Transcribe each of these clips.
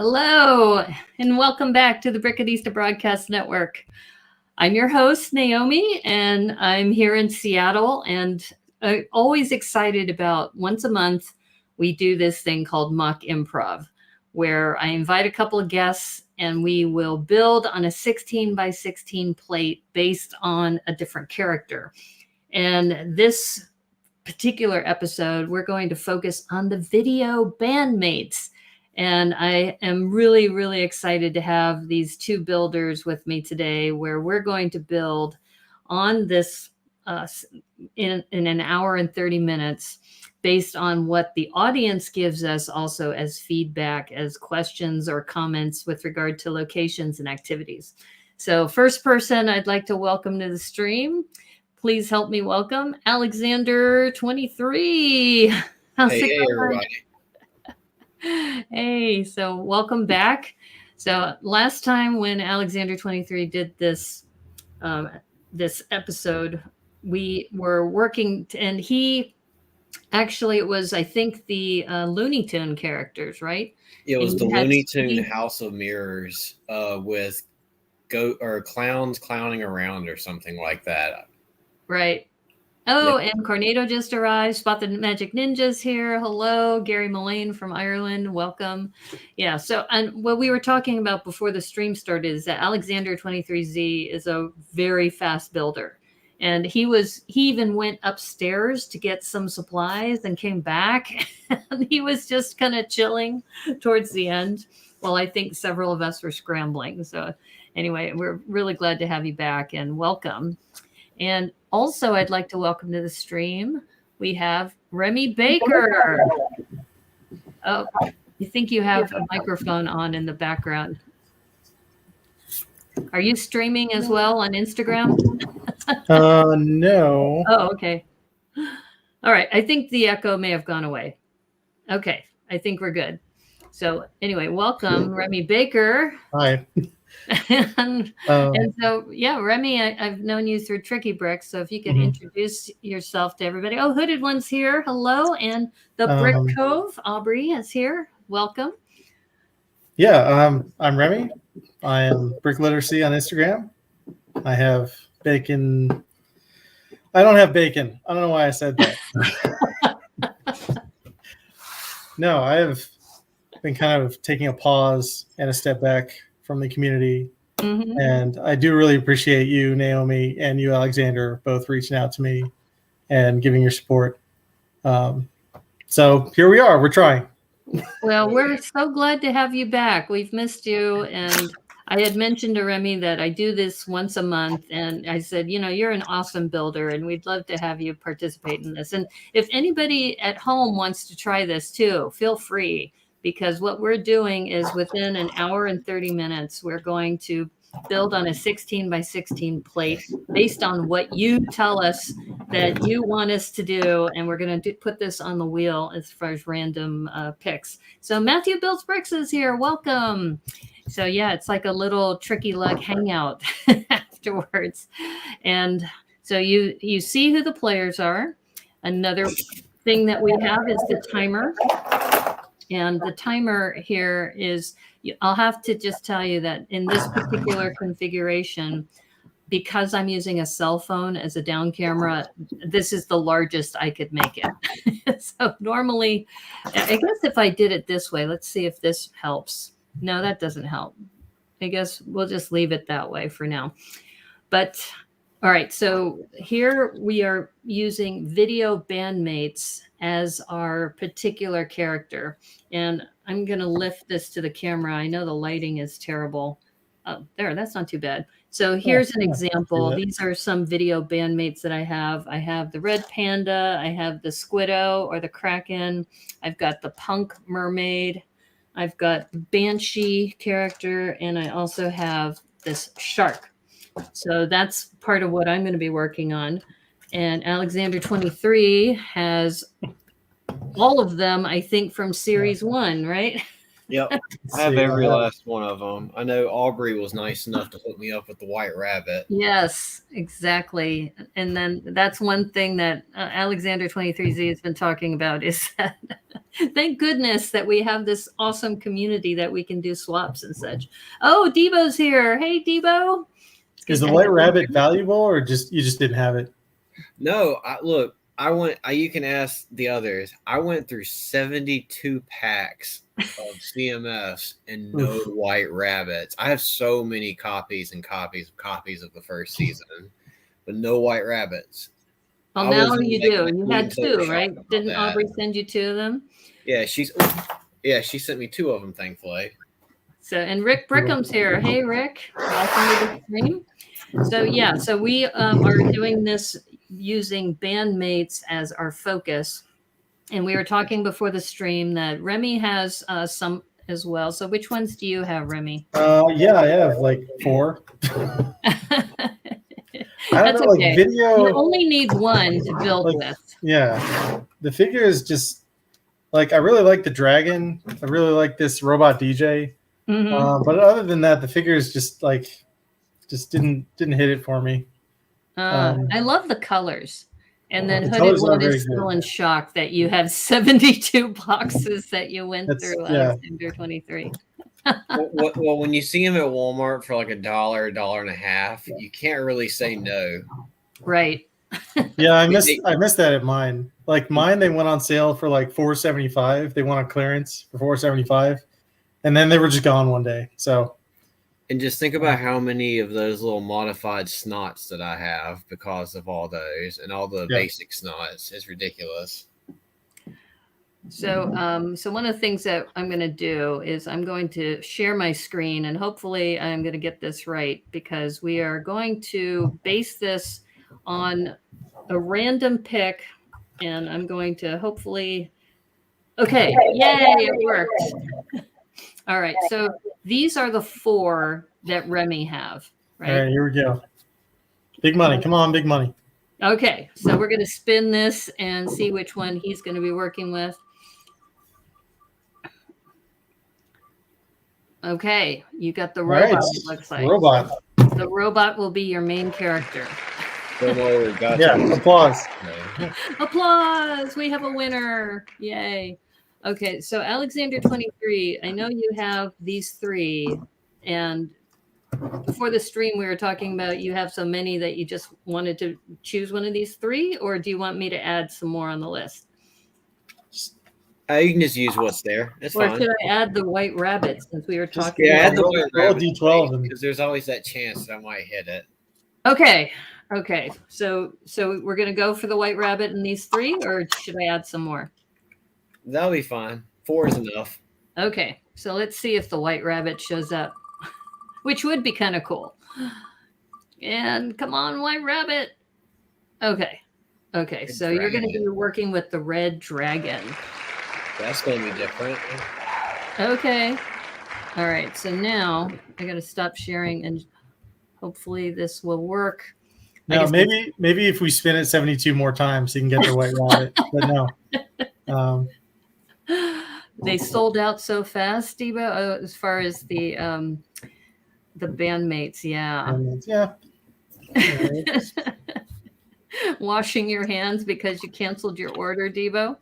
Hello, and welcome back to the Brickadista Broadcast Network. I'm your host, Naomi, and I'm here in Seattle, and always excited about once a month, we do this thing called mock improv, where I invite a couple of guests and we will build on a 16 by 16 plate based on a different character. And this particular episode, we're going to focus on the Vidiyo Bandmates. And I am really, really excited to have these two builders with me today, where we're going to build on this in an hour and 30 minutes based on what the audience gives us also as feedback, as questions or comments with regard to locations and activities. So first person I'd like to welcome to the stream. Please help me welcome Alexander 23. How's it going? Everybody. Hey, so welcome back. So last time when Alexander 23 did this this episode, we were working and he actually, it was, I think, the Looney Tune characters, right? It was the Looney Tune House of Mirrors with clowns clowning around or something like that. Right. Oh, yeah. And Cornado just arrived. Spot the Magic Ninjas here. Hello, Gary Mullane from Ireland. Welcome. Yeah. So, and what we were talking about before the stream started is that Alexander 23Z is a very fast builder. And he even went upstairs to get some supplies and came back. And he was just kind of chilling towards the end. Well, I think several of us were scrambling. So anyway, we're really glad to have you back and welcome. And also, I'd like to welcome to the stream, we have Remy Baker. Oh, you think you have a microphone on in the background. Are you streaming as well on Instagram? No. Oh, okay. All right. I think the echo may have gone away. Okay. I think we're good. So anyway, welcome, Remy Baker. Hi. and so, yeah, Remy, I've known you through Tricky Bricks. So if you could introduce yourself to everybody. Oh, Hooded One's here. Hello. And the Brick Cove, Aubrey, is here. Welcome. Yeah, I'm Remy. I am Brick Literacy on Instagram. I have bacon. I don't have bacon. I don't know why I said that. No, I have been kind of taking a pause and a step back from the community. And I do really appreciate you, Naomi, and you, Alexander, both reaching out to me and giving your support. So here we are. We're trying. Well, we're so glad to have you back. We've missed you. And I had mentioned to Remy that I do this once a month. And I said, you know, you're an awesome builder and we'd love to have you participate in this. And if anybody at home wants to try this too, feel free. Because what we're doing is within an hour and 30 minutes, we're going to build on a 16 by 16 plate based on what you tell us that you want us to do. And we're going to put this on the wheel as far as random picks. So Matthew Builds Bricks is here. Welcome. So yeah, it's like a little Tricky Luck hangout afterwards. And so you see who the players are. Another thing that we have is the timer. And the timer here is, I'll have to just tell you that in this particular configuration, because I'm using a cell phone as a down camera, this is the largest I could make it. So normally, I guess if I did it this way, let's see if this helps. No, that doesn't help. I guess we'll just leave it that way for now. But all right, so here we are using Vidiyo Bandmates as our particular character. And I'm going to lift this to the camera. I know the lighting is terrible. Oh, there, that's not too bad. So here's an example. These are some Vidiyo Bandmates that I have. I have the Red Panda. I have the Squiddo or the Kraken. I've got the Punk Mermaid. I've got Banshee character. And I also have this shark. So that's part of what I'm going to be working on. And Alexander 23 has all of them, I think, from series 1, right? Yep. I have every last one of them. I know Aubrey was nice enough to hook me up with the White Rabbit. Yes, exactly. And then that's one thing that Alexander 23Z has been talking about is that thank goodness that we have this awesome community that we can do swaps and such. Oh, Debo's here. Hey, Debo. Is the White Rabbit valuable, or you just didn't have it? No, look. You can ask the others. I went through 72 packs of CMFs and no White Rabbits. I have so many copies and copies of the first season, but no White Rabbits. Well, now you do. You had two, right? Didn't Aubrey send you two of them? Yeah, she sent me two of them, thankfully. So, and Rick Brickham's here. Hey, Rick. Welcome to the stream. So we are doing this using Bandmates as our focus. And we were talking before the stream that Remy has some as well. So which ones do you have, Remy? Yeah, I have like 4. That's know, okay. Video. You only need one to build with. Yeah. The figure is just I really like the dragon. I really like this robot DJ. But other than that, the figure is just didn't hit it for me. I love the colors. And then Hooded One is still in shock that you have 72 boxes that you went through Alexander 23. Well, when you see them at Walmart for like $1, $1.50, you can't really say no. Right. Yeah, I missed that at mine. Like mine, they went on sale for like $4.75. They went on clearance for $4.75, and then they were just gone one day. So. And just think about how many of those little modified snots that I have because of all those and all the basic snots. It's ridiculous. So one of the things that I'm going to do is I'm going to share my screen, and hopefully I'm going to get this right, because we are going to base this on a random pick, and I'm going to hopefully. Okay, yay, it worked. All right, so these are the 4 that Remy have, right? All right, here we go. Big money. Come on, big money. Okay, so we're going to spin this and see which one he's going to be working with. Okay, you got the robot, it looks like. Robot. The robot will be your main character. Yeah, applause. Applause! We have a winner. Yay. Okay, so Alexander 23, I know you have these 3, and before the stream we were talking about you have so many that you just wanted to choose one of these 3, or do you want me to add some more on the list? You can just use what's there. It's fine. Or should I add the White Rabbit since we were talking about add the White Rabbit D12 because there's always that chance that I might hit it. Okay. So we're going to go for the White Rabbit in these 3, or should I add some more? That'll be fine. 4 is enough. Okay, so let's see if the White Rabbit shows up, which would be kind of cool. And come on, White Rabbit. Okay, so you're going to be working with the Red Dragon. That's going to be different. Okay. All right, so now I got to stop sharing, and hopefully this will work. No, maybe if we spin it 72 more times, you can get the White Rabbit. But no. They sold out so fast, Debo, as far as the Bandmates. Yeah. Washing your hands because you canceled your order, Debo.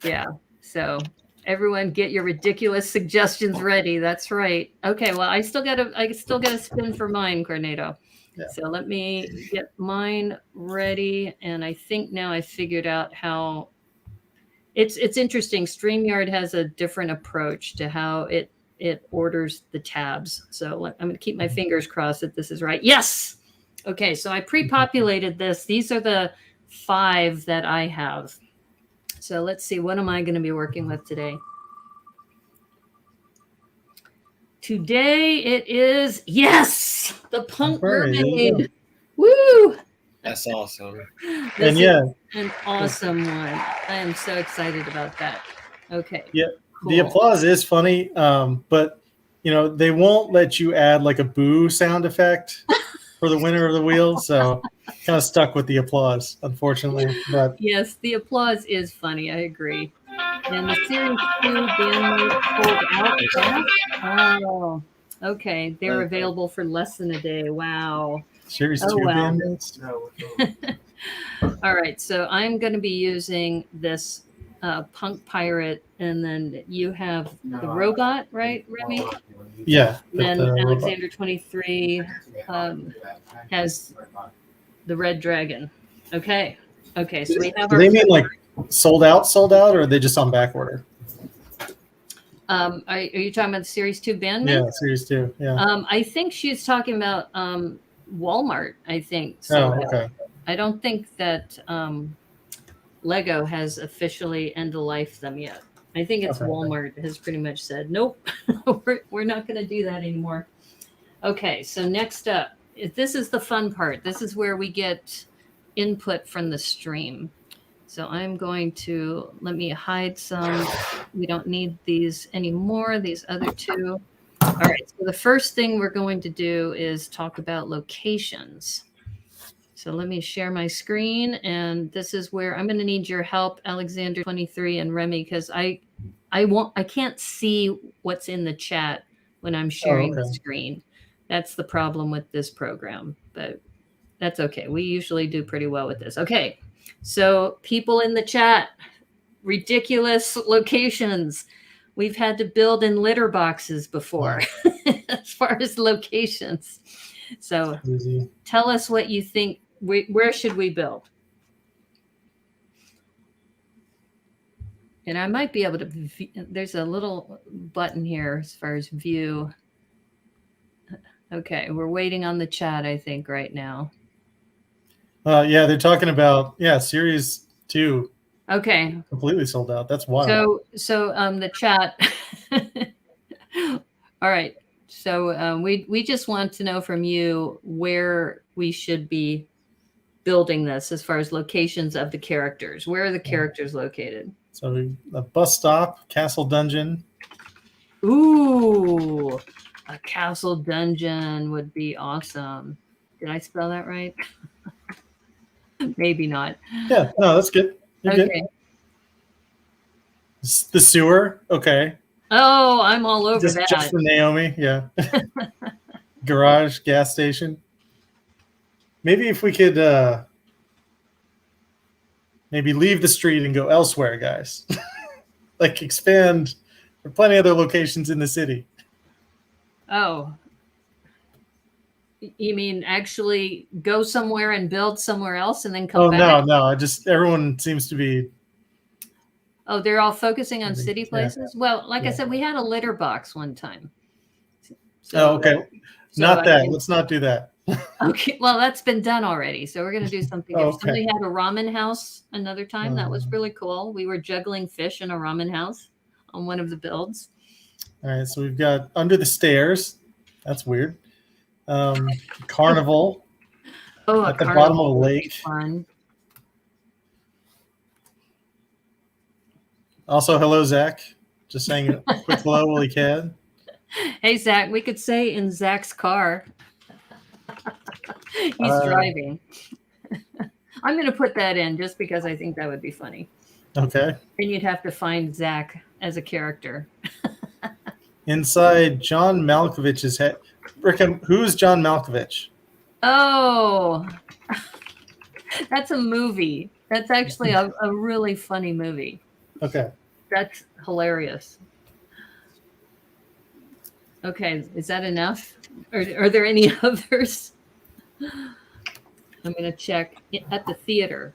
Yeah. So everyone get your ridiculous suggestions ready. That's right. Okay. Well, I still got to spin for mine, Cornado. Yeah. So let me get mine ready. And I think now I figured out how it's interesting. StreamYard has a different approach to how it orders the tabs. So I'm going to keep my fingers crossed that this is right. Yes. Okay. So I pre-populated this. These are the 5 that I have. So let's see. What am I going to be working with today? Today it is, yes, the Punk Mermaid. Woo! That's awesome. This is an awesome one. I am so excited about that. Okay. Yeah. Cool. The applause is funny, but they won't let you add like a boo sound effect for the winner of the wheel, so kind of stuck with the applause, unfortunately. But yes, the applause is funny. I agree. And the Series 2 bandmates sold out fast. Oh, okay. They're available for less than a day. Wow. Series Oh, 2 wow. bandmates? All right. So I'm going to be using this Punk Pirate, and then you have the robot, right, Remy? Yeah. Then Alexander 23 has the Red Dragon. Okay. Okay. So we have Do our. they mean like sold out, or are they just on back order? Are you talking about the Series 2 bandmates? Yeah, Series 2. Yeah. I think she's talking about Walmart, I think. So Oh, okay. I don't think that Lego has officially end of life them yet. I think it's Okay. Walmart has pretty much said, nope, we're not going to do that anymore. Okay, so next up, this is the fun part. This is where we get input from the stream. So I'm going to, let me hide some. We don't need these anymore, these other two. All right, so the first thing we're going to do is talk about locations. So let me share my screen, and this is where I'm going to need your help, Alexander 23 and Remy, because I can't see what's in the chat when I'm sharing the screen. That's the problem with this program, but that's okay. We usually do pretty well with this. Okay, so people in the chat, ridiculous locations. We've had to build in litter boxes before as far as locations. So tell us what you think. Where should we build? And I might be able to, there's a little button here as far as view. Okay, we're waiting on the chat, I think, right now. Yeah, they're talking about, Series 2. Okay. Completely sold out. That's wild. So the chat. All right. So we just want to know from you where we should be building this as far as locations of the characters. Where are the characters located? So a bus stop, castle dungeon. Ooh, a castle dungeon would be awesome. Did I spell that right? Maybe not. Yeah, no, that's good. You're okay. Good. The sewer, okay. Oh, I'm all over that. Just for Naomi, yeah. Garage, gas station. Maybe if we could maybe leave the street and go elsewhere, guys. Like expand. There are plenty of other locations in the city. Oh. You mean actually go somewhere and build somewhere else and then come back? No. Everyone seems to be. Oh, they're all focusing on city places? Yeah. Well, like I said, we had a litter box one time. So, okay. Not that. Let's not do that. Okay. Well, that's been done already. So we're going to do something different. Okay. Somebody had a ramen house another time. That was really cool. We were juggling fish in a ramen house on one of the builds. All right. So we've got under the stairs. That's weird. Carnival. Oh, at the bottom of the lake. Fun. Also, hello, Zach. Just saying a quick hello while he can. Hey, Zach. We could say in Zach's car. He's driving. I'm going to put that in just because I think that would be funny. Okay. And you'd have to find Zach as a character. Inside John Malkovich's head. Rickham, who's John Malkovich? Oh, that's a movie. That's actually a really funny movie. Okay. That's hilarious. Okay, is that enough? Or are there any others? I'm going to check at the theater.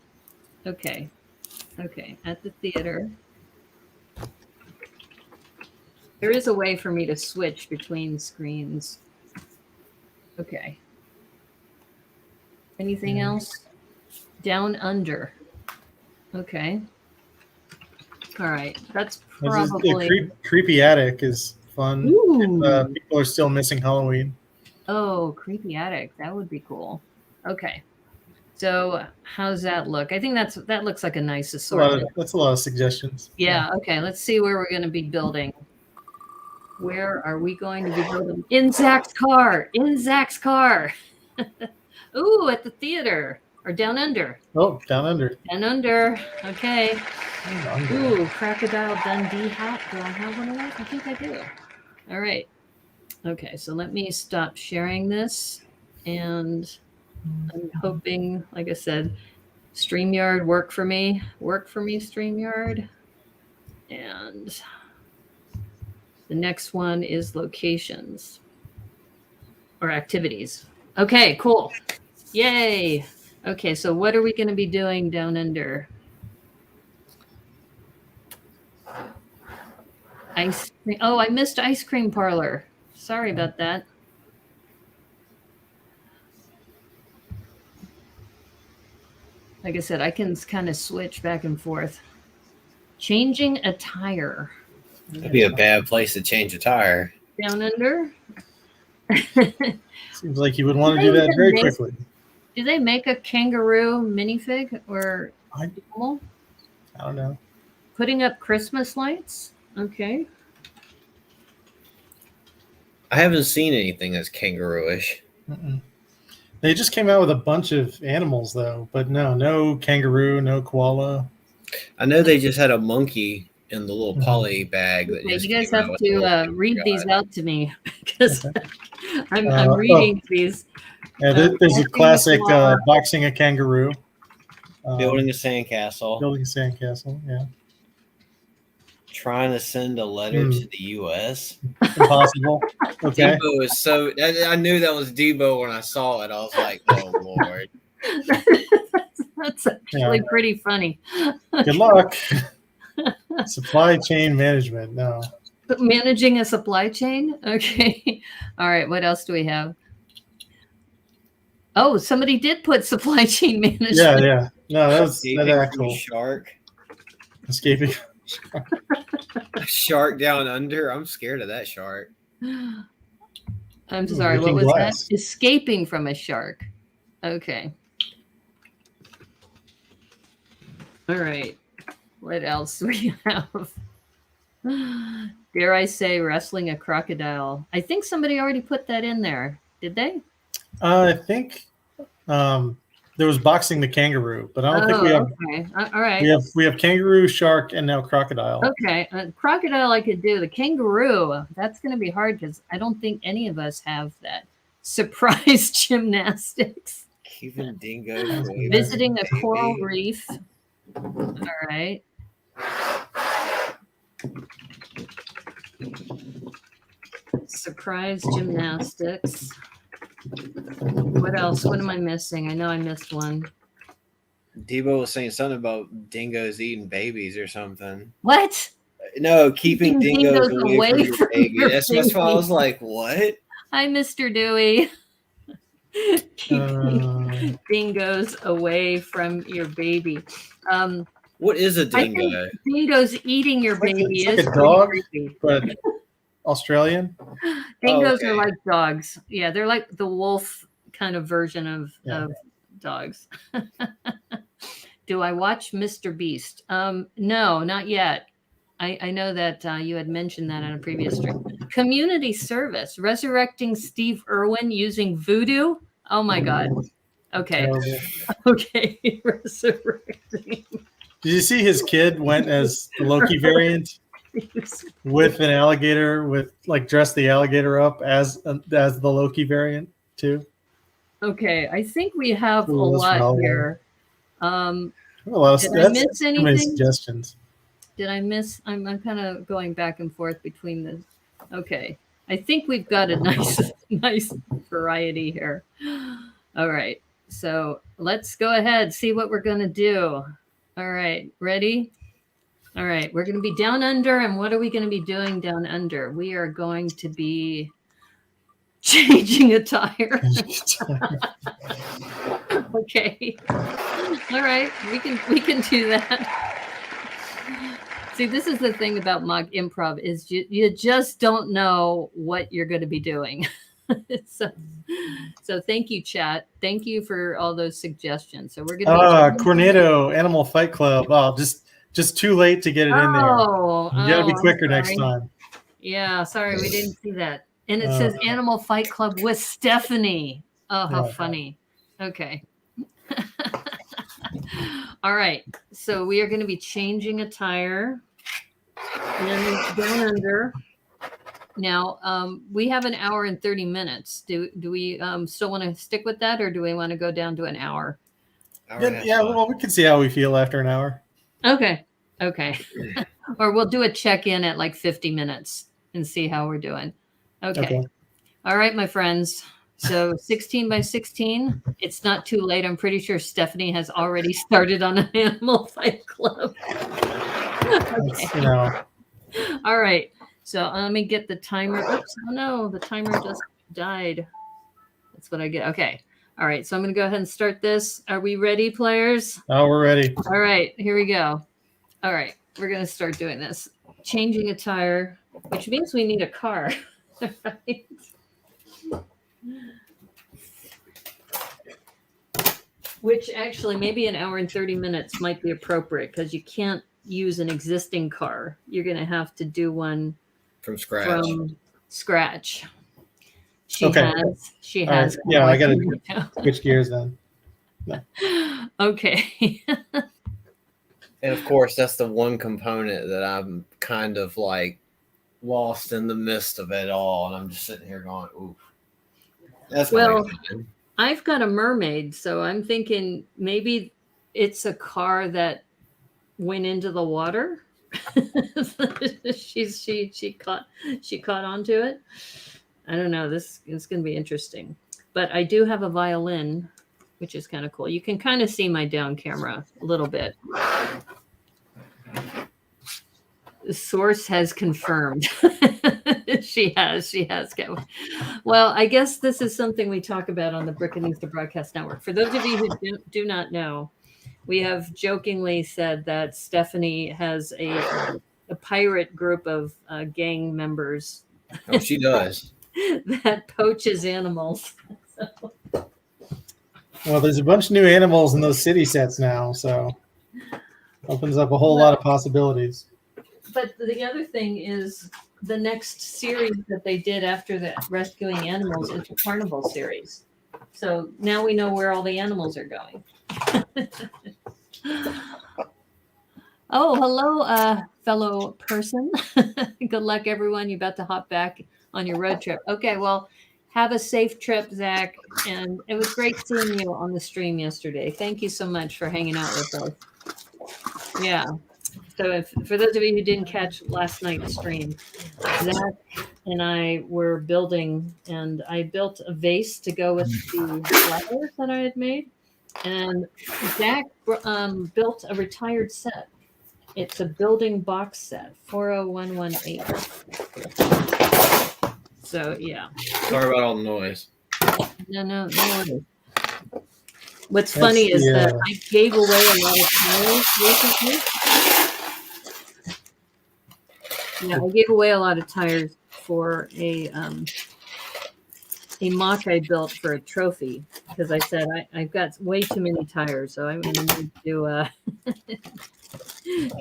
Okay. Okay, at the theater. There is a way for me to switch between screens. Okay. Anything else? Down under. Okay. All right. That's probably... Creepy attic is fun. If, people are still missing Halloween. Oh, creepy attic. That would be cool. Okay. So how's that look? I think that looks like a nice assortment. That's a lot of suggestions. Yeah. Okay. Let's see where we're going to be building. Where are we going to be building? In Zach's car. In Zach's car. Ooh, at the theater. or down under? Oh, down under. Down under. Okay. Down under. Ooh, Crocodile Dundee hat. Do I have one of those? I think I do. All right. Okay, so let me stop sharing this. And I'm hoping, like I said, StreamYard work for me. Work for me, StreamYard. And the next one is locations or activities. Okay, cool. Yay. Okay, so what are we going to be doing down under? Ice cream. Oh, I missed ice cream parlor. Sorry about that. Like I said, I can kind of switch back and forth. Changing a tire. That'd be a bad place to change a tire. Down under. Seems like you would want to do that very quickly. Do they make a kangaroo minifig or animal? I don't know. Putting up Christmas lights. Okay. I haven't seen anything that's kangaroo-ish. Mm-mm. They just came out with a bunch of animals, though. But no kangaroo, no koala. I know they just had a monkey in the little poly bag. That Okay, just you guys came have out to with read these out to me because Okay. I'm reading these. Yeah, there's a classic boxing a kangaroo. Building a sandcastle. Building a sandcastle, yeah. Trying to send a letter to the U.S. Impossible. Okay. Debo is so. I knew that was Debo when I saw it. I was like, "Oh Lord." That's actually pretty funny. Good luck. Supply chain management. No. Managing a supply chain. Okay. All right. What else do we have? Oh, somebody did put supply chain management. Yeah. No, that was Escaping that from a actual shark. escaping. A shark down under. I'm scared of that shark. I'm sorry. What was that? Escaping from a shark. Okay. All right. What else do we have? Dare I say wrestling a crocodile? I think somebody already put that in there. Did they? I think there was boxing the kangaroo, but I don't think we have. Okay. All right. We have kangaroo, shark, and now crocodile. Okay. Crocodile I could do. The kangaroo, that's going to be hard because I don't think any of us have that. Surprise gymnastics. Keeping dingoes away. Visiting a coral reef. All right. Surprise gymnastics. What else? What am I missing? I know I missed one. Debo was saying something about dingoes eating babies or something. What? No, keeping dingoes away from your baby. That's why I was like, what? Hi, Mr. Dewey. Keeping dingoes away from your baby. What is a dingo? Dingoes eating your baby it's is like a dog, creepy. but Australian. Dingoes are like dogs. Yeah, they're like the wolf kind of version of dogs. Do I watch Mr. Beast? No, not yet. I know that you had mentioned that on a previous stream. Community service, resurrecting Steve Irwin using voodoo. Oh my God. Okay. Okay. Resurrecting. Did you see his kid went as the Loki variant with an alligator, with like dressed the alligator up as the Loki variant too? Okay, I think we have a lot here. Did I miss anything? Many suggestions. Did I miss? I'm kind of going back and forth between the. Okay, I think we've got a nice variety here. All right, so let's go ahead, see what we're gonna do. All right, ready? All right, we're going to be down under, and what are we going to be doing down under? We are going to be changing a tire. Okay. All right, we can do that. See, this is the thing about mock improv is you just don't know what you're going to be doing. So thank you, chat. Thank you for all those suggestions. So we're going to Cornado Animal Fight Club. Oh, just too late to get it in there. You got to be quicker next time. Yeah, sorry, we didn't see that. And it says Animal Fight Club with Stephanie. Oh, how funny. Okay. All right. So we are going to be changing a tire and down under. Now, we have an hour and 30 minutes. Do we still want to stick with that, or do we want to go down to an hour? Yeah, well, we can see how we feel after an hour. Okay. Or we'll do a check-in at like 50 minutes and see how we're doing. Okay. All right, my friends. So 16 by 16. It's not too late. I'm pretty sure Stephanie has already started on an Animal Fight Club. Okay. All right. So let me get the timer. Oops, oh no, the timer just died. That's what I get. Okay. All right. So I'm going to go ahead and start this. Are we ready, players? Oh, we're ready. All right. Here we go. All right. We're going to start doing this. Changing a tire, which means we need a car. Right? Which actually maybe an hour and 30 minutes might be appropriate because you can't use an existing car. You're going to have to do one from scratch. She has. Yeah, I got to switch gears then. No. Okay. And of course, that's the one component that I'm kind of like lost in the midst of it all. And I'm just sitting here going, ooh. That's I've got a mermaid, so I'm thinking maybe it's a car that went into the water. she caught onto it. I don't know. This is going to be interesting. But I do have a violin, which is kind of cool. You can kind of see my down camera a little bit. The source has confirmed. She has. Well, I guess this is something we talk about on the Brickanista Broadcast Network. For those of you who do not know, we have jokingly said that Stephanie has a pirate group of gang members. Oh, she does. That poaches animals. So. Well, there's a bunch of new animals in those city sets now, so opens up a whole lot of possibilities. But the other thing is the next series that they did after the Rescuing Animals is the Carnival series. So now we know where all the animals are going. Oh, hello, fellow person. Good luck, everyone. You're about to hop back on your road trip. Okay, well, have a safe trip, Zach. And it was great seeing you on the stream yesterday. Thank you so much for hanging out with us. Yeah. So for those of you who didn't catch last night's stream, Zach and I were building, and I built a vase to go with the flowers that I had made. And Zach built a retired set. It's a building box set, 40118. So, yeah. Sorry about all the noise. No worries. What's funny is that I gave away a lot of tires recently. Yeah, I gave away a lot of tires for a mock I built for a trophy because I said I've got way too many tires, so I'm going to need to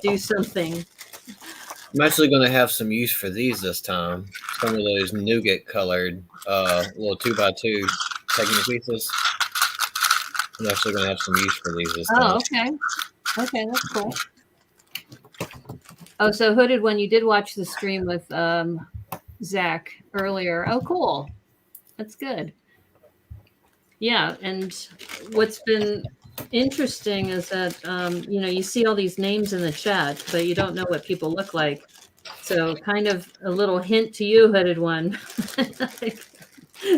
do something. I'm actually going to have some use for these this time. Some of those nougat colored little 2x2 segment pieces. I'm actually going to have some use for these this time. Oh, okay. Okay, that's cool. Oh, so Hooded One, you did watch the stream with Zach earlier. Oh, cool. That's good. Yeah, and what's been interesting is that, you see all these names in the chat, but you don't know what people look like. So kind of a little hint to you, Hooded One.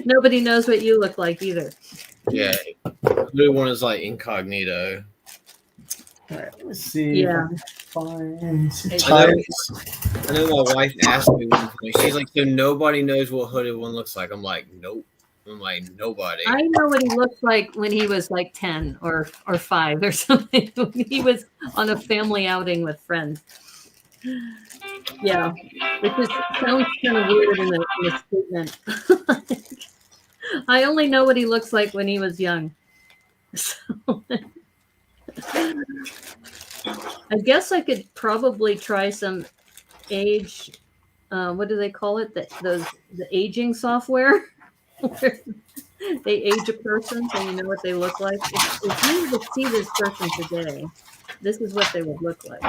Nobody knows what you look like either. Yeah. Hooded One is like incognito. All right, let's see. Yeah. Find tires. I know my wife asked me one point. She's like, so nobody knows what Hooded One looks like. I'm like, nope. I'm like, nobody. I know what he looked like when he was like 10 or 5 or something. He was on a family outing with friends. Yeah, which sounds kind of weird in the statement. I only know what he looks like when he was young. So, I guess I could probably try some age. What do they call it? The aging software. Where they age a person so you know what they look like. If you were to see this person today, This is what they would look like.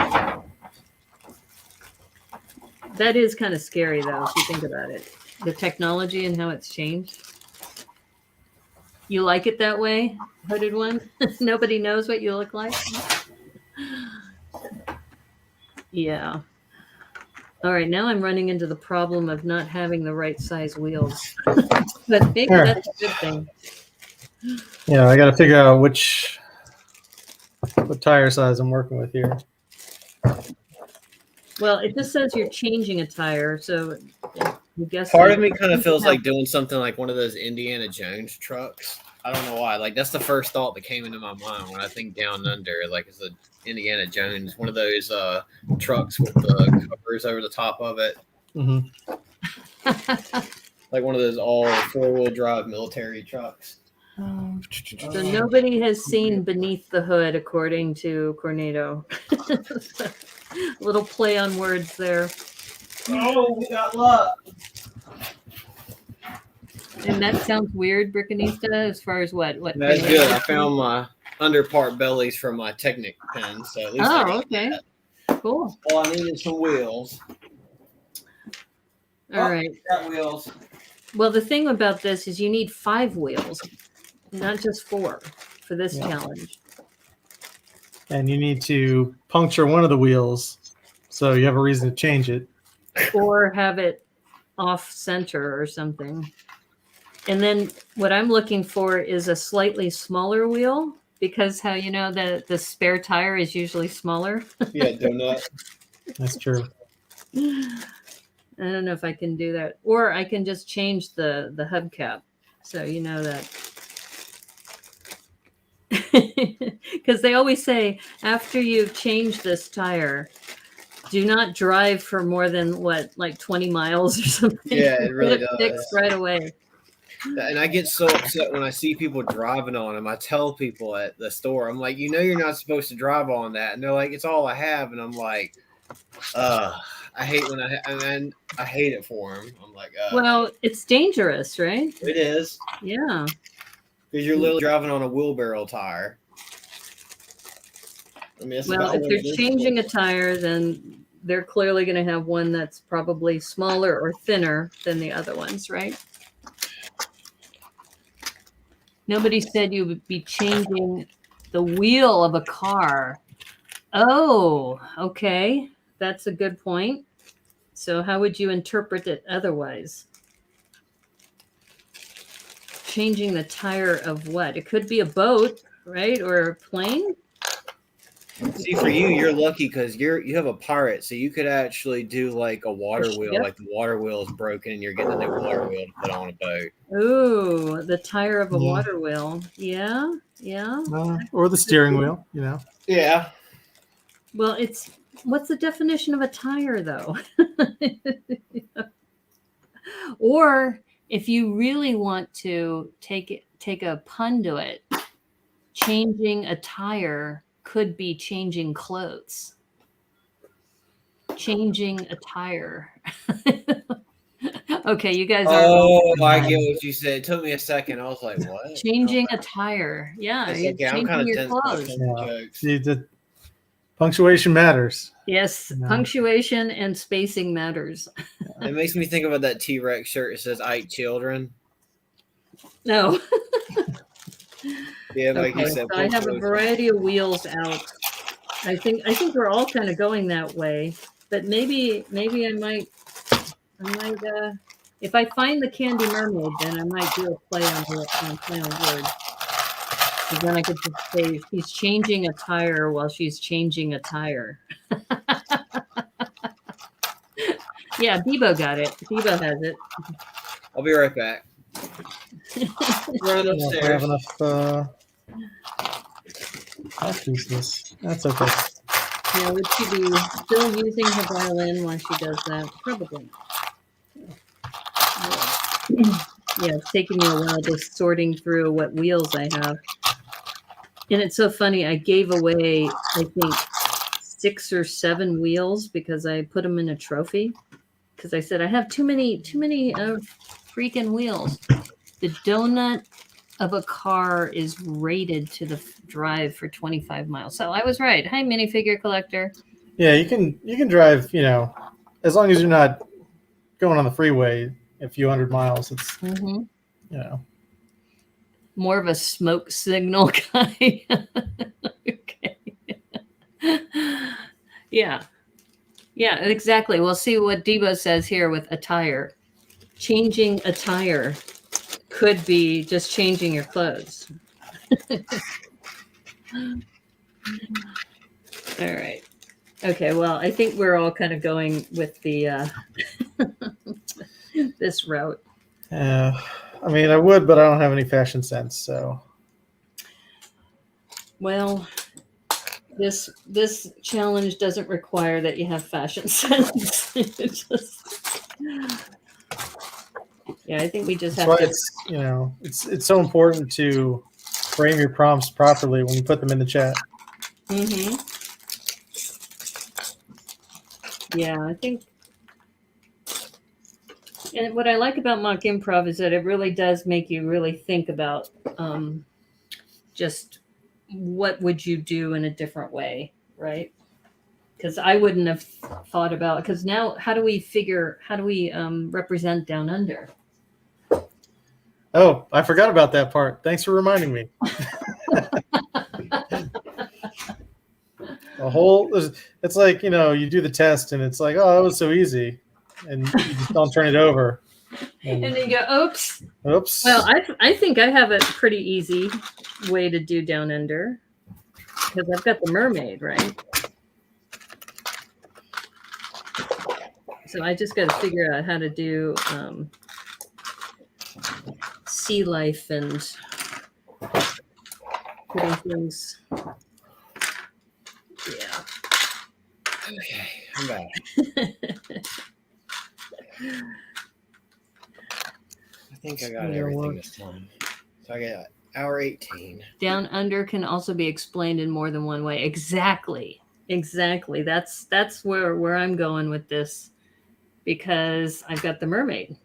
That is kind of scary, though, if you think about it. The technology and how it's changed. You like it that way, hooded one? Nobody knows what you look like? Yeah. All right, now I'm running into the problem of not having the right size wheels. But maybe that's a good thing. Yeah, I got to figure out what tire size I'm working with here. Well, it just says you're changing a tire, so I guess Part of me kind of feels like doing something like one of those Indiana Jones trucks. I don't know why. Like that's the first thought that came into my mind when I think down under. Like it's a Indiana Jones, one of those trucks with the covers over the top of it. Mm-hmm. Like one of those all 4-wheel drive military trucks. So nobody has seen beneath the hood, according to Cornado. A little play on words there. Oh, we got luck. And that sounds weird, Brickanista, as far as what? That's good. I found my underpart bellies from my Technic pen, so at least okay. That. Cool. All I need is some wheels. All right. Got wheels. Well, the thing about this is you need 5 wheels, not just 4, for this challenge. And you need to puncture one of the wheels, so you have a reason to change it. Or have it off center or something. And then what I'm looking for is a slightly smaller wheel, because how you know the spare tire is usually smaller. Yeah, donut. That's true. I don't know if I can do that. Or I can just change the hubcap. So you know that. Because they always say after you've changed this tire, do not drive for more than like 20 miles or something. Yeah, it really does. Fixed right away. And I get so upset when I see people driving on them. I tell people at the store, I'm like, you're not supposed to drive on that. And they're like, it's all I have. And I'm like, I hate when I hate it for them. I'm like, well, it's dangerous, right? It is. Yeah. Because you're literally driving on a wheelbarrow tire. I mean, well, if they're changing a tire, then they're clearly going to have one that's probably smaller or thinner than the other ones, right? Nobody said you would be changing the wheel of a car. Oh, okay. That's a good point. So how would you interpret it otherwise? Changing the tire of what? It could be a boat, right? Or a plane? See, for you, you're lucky because you have a pirate, so you could actually do like a water wheel, like the water wheel is broken and you're getting a new water wheel to put on a boat. Ooh, the tire of a water wheel. Yeah, yeah. Or the steering wheel, Yeah. Well, what's the definition of a tire, though? Or if you really want to take a pun to it, changing a tire could be changing clothes. Changing a tire. Okay, you guys are. Oh, I get what you said. It took me a second. I was like, what? Changing a tire. Yeah, you're okay, I'm kind of your clothes. See, the punctuation matters. Yes, punctuation and spacing matters. It makes me think about that T-Rex shirt. It says "Ike Children." No. Yeah, like okay, you said. So I have a variety of wheels out. I think we're all kind of going that way, but maybe I might. If I find the Candy Mermaid, then I might do a play on words. Because then I could just say he's changing a tire while she's changing a tire. Yeah, Bebo got it. Bebo has it. I'll be right back. Run upstairs. I have enough pieces. That's okay. Yeah, would she be still using her violin while she does that? Probably. Yeah, it's taking me a while just sorting through what wheels I have. And it's so funny. I gave away, I think, 6 or 7 wheels because I put them in a trophy. Because I said I have too many freaking wheels. The donut of a car is rated to drive for 25 miles. So I was right. Hi, minifigure collector. Yeah, you can drive, as long as you're not going on the freeway a few hundred miles. It's more of a smoke signal guy. Okay. Yeah, exactly. We'll see what Debo says here with attire. Changing attire could be just changing your clothes. All right. Okay, well, I think we're all kind of going with the this route. I mean, I would, but I don't have any fashion sense, so. Well, this challenge doesn't require that you have fashion sense. Yeah, I think we just have to. It's so important to frame your prompts properly when you put them in the chat. Mm-hmm. Yeah, I think. And what I like about mock improv is that it really does make you really think about just what would you do in a different way, right? Because I wouldn't have thought about, because now how do we represent Down Under? Oh, I forgot about that part. Thanks for reminding me. It's like, you do the test and it's like, oh, that was so easy. And you just don't turn it over. And then you go, oops. Oops. Well, I think I have a pretty easy way to do Down Under because I've got the mermaid, right? So I just got to figure out how to do sea life and putting things. Yeah. Okay, I'm back. I think I got everything this time. So I got hour 18. Down Under can also be explained in more than one way. Exactly. That's where I'm going with this, because I've got the mermaid.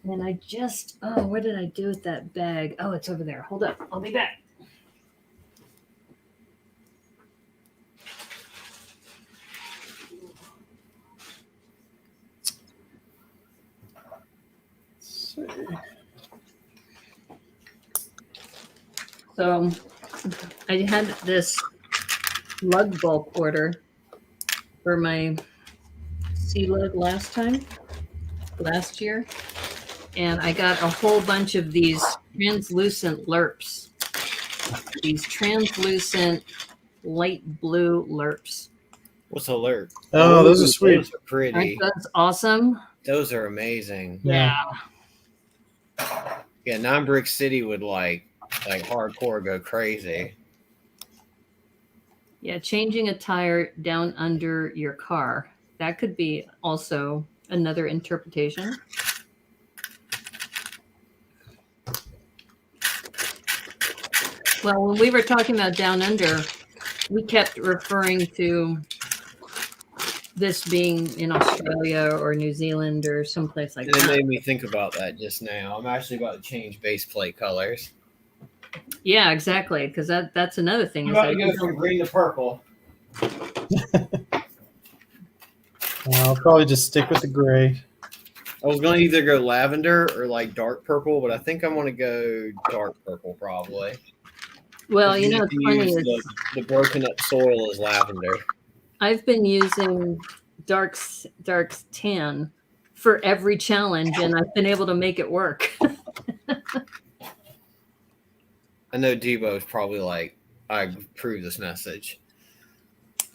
And I just, what did I do with that bag? Oh, it's over there. Hold up. I'll be back. So I had this lug bulk order for my sea lug last year. And I got a whole bunch of these translucent lerps. These translucent light blue lerps. What's a lerp? Oh, those are sweet. Those are pretty. Aren't those awesome? Those are amazing. Yeah. Yeah, Non-Brick City would like hardcore go crazy. Yeah, changing a tire down under your car. That could be also another interpretation. Well, when we were talking about Down Under, we kept referring to this being in Australia or New Zealand or someplace like that. It made me think about that just now. I'm actually about to change base plate colors. Yeah, exactly. Because that's another thing. I'm about to go from green to purple. I'll probably just stick with the gray. I was going to either go lavender or like dark purple, but I think I'm going to go dark purple probably. Well, it's funny. The broken up soil is lavender. I've been using dark tan for every challenge, and I've been able to make it work. I know Debo's probably like, I approve this message.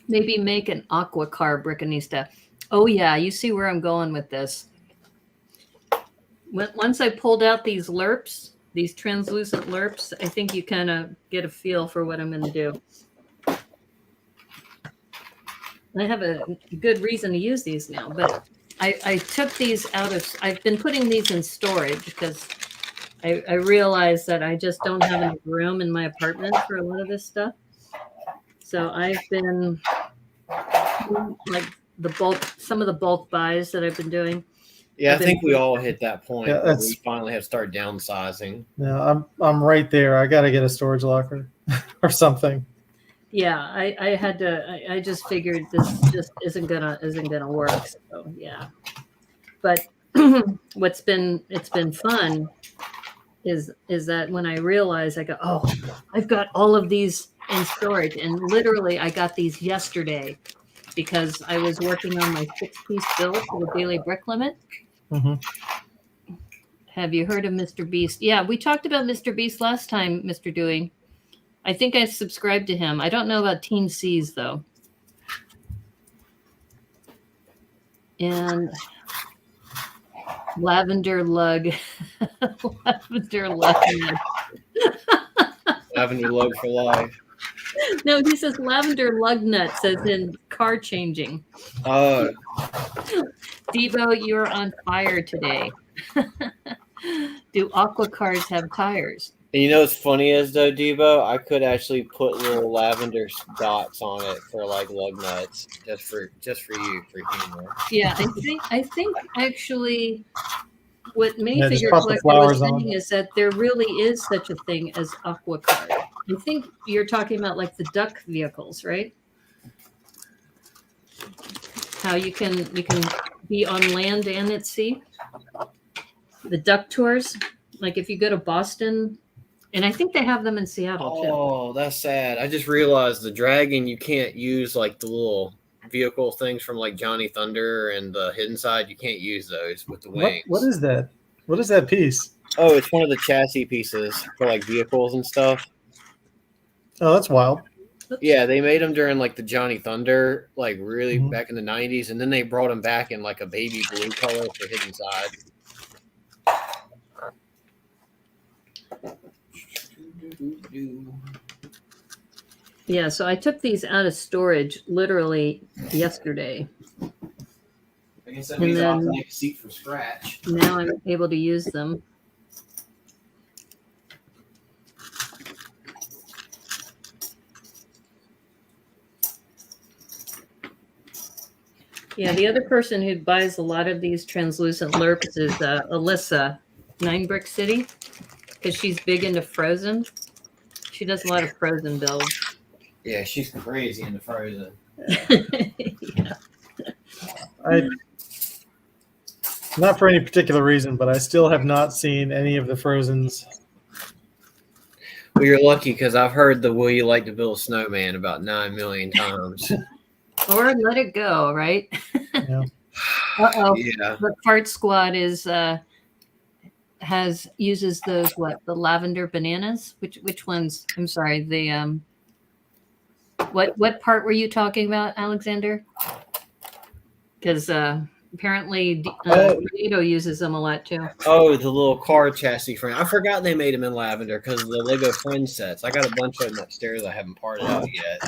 Maybe make an aqua car, Brickanista. Oh yeah, you see where I'm going with this. Once I pulled out these lerps, these translucent lerps, I think you kind of get a feel for what I'm going to do. I have a good reason to use these now, but I took these out of, I've been putting these in storage because I realized that I just don't have enough room in my apartment for a lot of this stuff. So I've been like some of the bulk buys that I've been doing. Yeah, I think we all hit that point Yeah, where we finally have to start downsizing. Yeah, I'm right there. I got to get a storage locker or something. Yeah, I had to. I just figured this just isn't gonna work. So yeah, but it's been fun is that when I realize I go, oh, I've got all of these in storage, and literally I got these yesterday because I was working on my 6-piece build for the daily brick limit. Mm-hmm. Have you heard of Mr. Beast? Yeah, we talked about Mr. Beast last time, Mr. Dewey. I think I subscribed to him. I don't know about Teen C's though. And lavender lug. Lavender lug. Lavender lug for life. No, he says lavender lug nuts as in car changing. Oh. Debo, you're on fire today. Do aqua cars have tires? And you know what's funny is though, Debo, I could actually put little lavender dots on it for like lug nuts, just for you, for humor. Yeah, I think actually what Yeah, just Minifigure pop the Collector flowers was on. saying is that there really is such a thing as aqua cars. I think you're talking about like the duck vehicles, right? How you can be on land and at sea. The duck tours, like if you go to Boston, and I think they have them in Seattle too. Oh, that's sad. I just realized the dragon, you can't use like the little vehicle things from like Johnny Thunder and the Hidden Side. You can't use those with the wings. What is that? What is that piece? Oh, it's one of the chassis pieces for like vehicles and stuff. Oh, that's wild. Yeah, they made them during like the Johnny Thunder, like really Mhm. back in the 90s, and then they brought them back in like a baby blue color for Hidden Side. Yeah, so I took these out of storage literally yesterday. I guess that And means I'll have then- to make a seat from scratch. Now I'm able to use them. Yeah, the other person who buys a lot of these translucent lerps is Alyssa, 9 Brick City, because she's big into Frozen. She does a lot of Frozen builds. Yeah, she's crazy into Frozen. Yeah. Not for any particular reason, but I still have not seen any of the Frozens. Well, you're lucky because I've heard the "Will you like to build a snowman" about 9 million times. Or let it go, right? Yeah. Uh-oh. Yeah. The Fart Squad is uses those the lavender bananas? Which ones? I'm sorry. The what part were you talking about, Alexander? Because apparently Dorito uses them a lot too. Oh, the little car chassis frame. I forgot they made them in lavender because of the Lego Friends sets. I got a bunch of them upstairs I haven't parted out yet.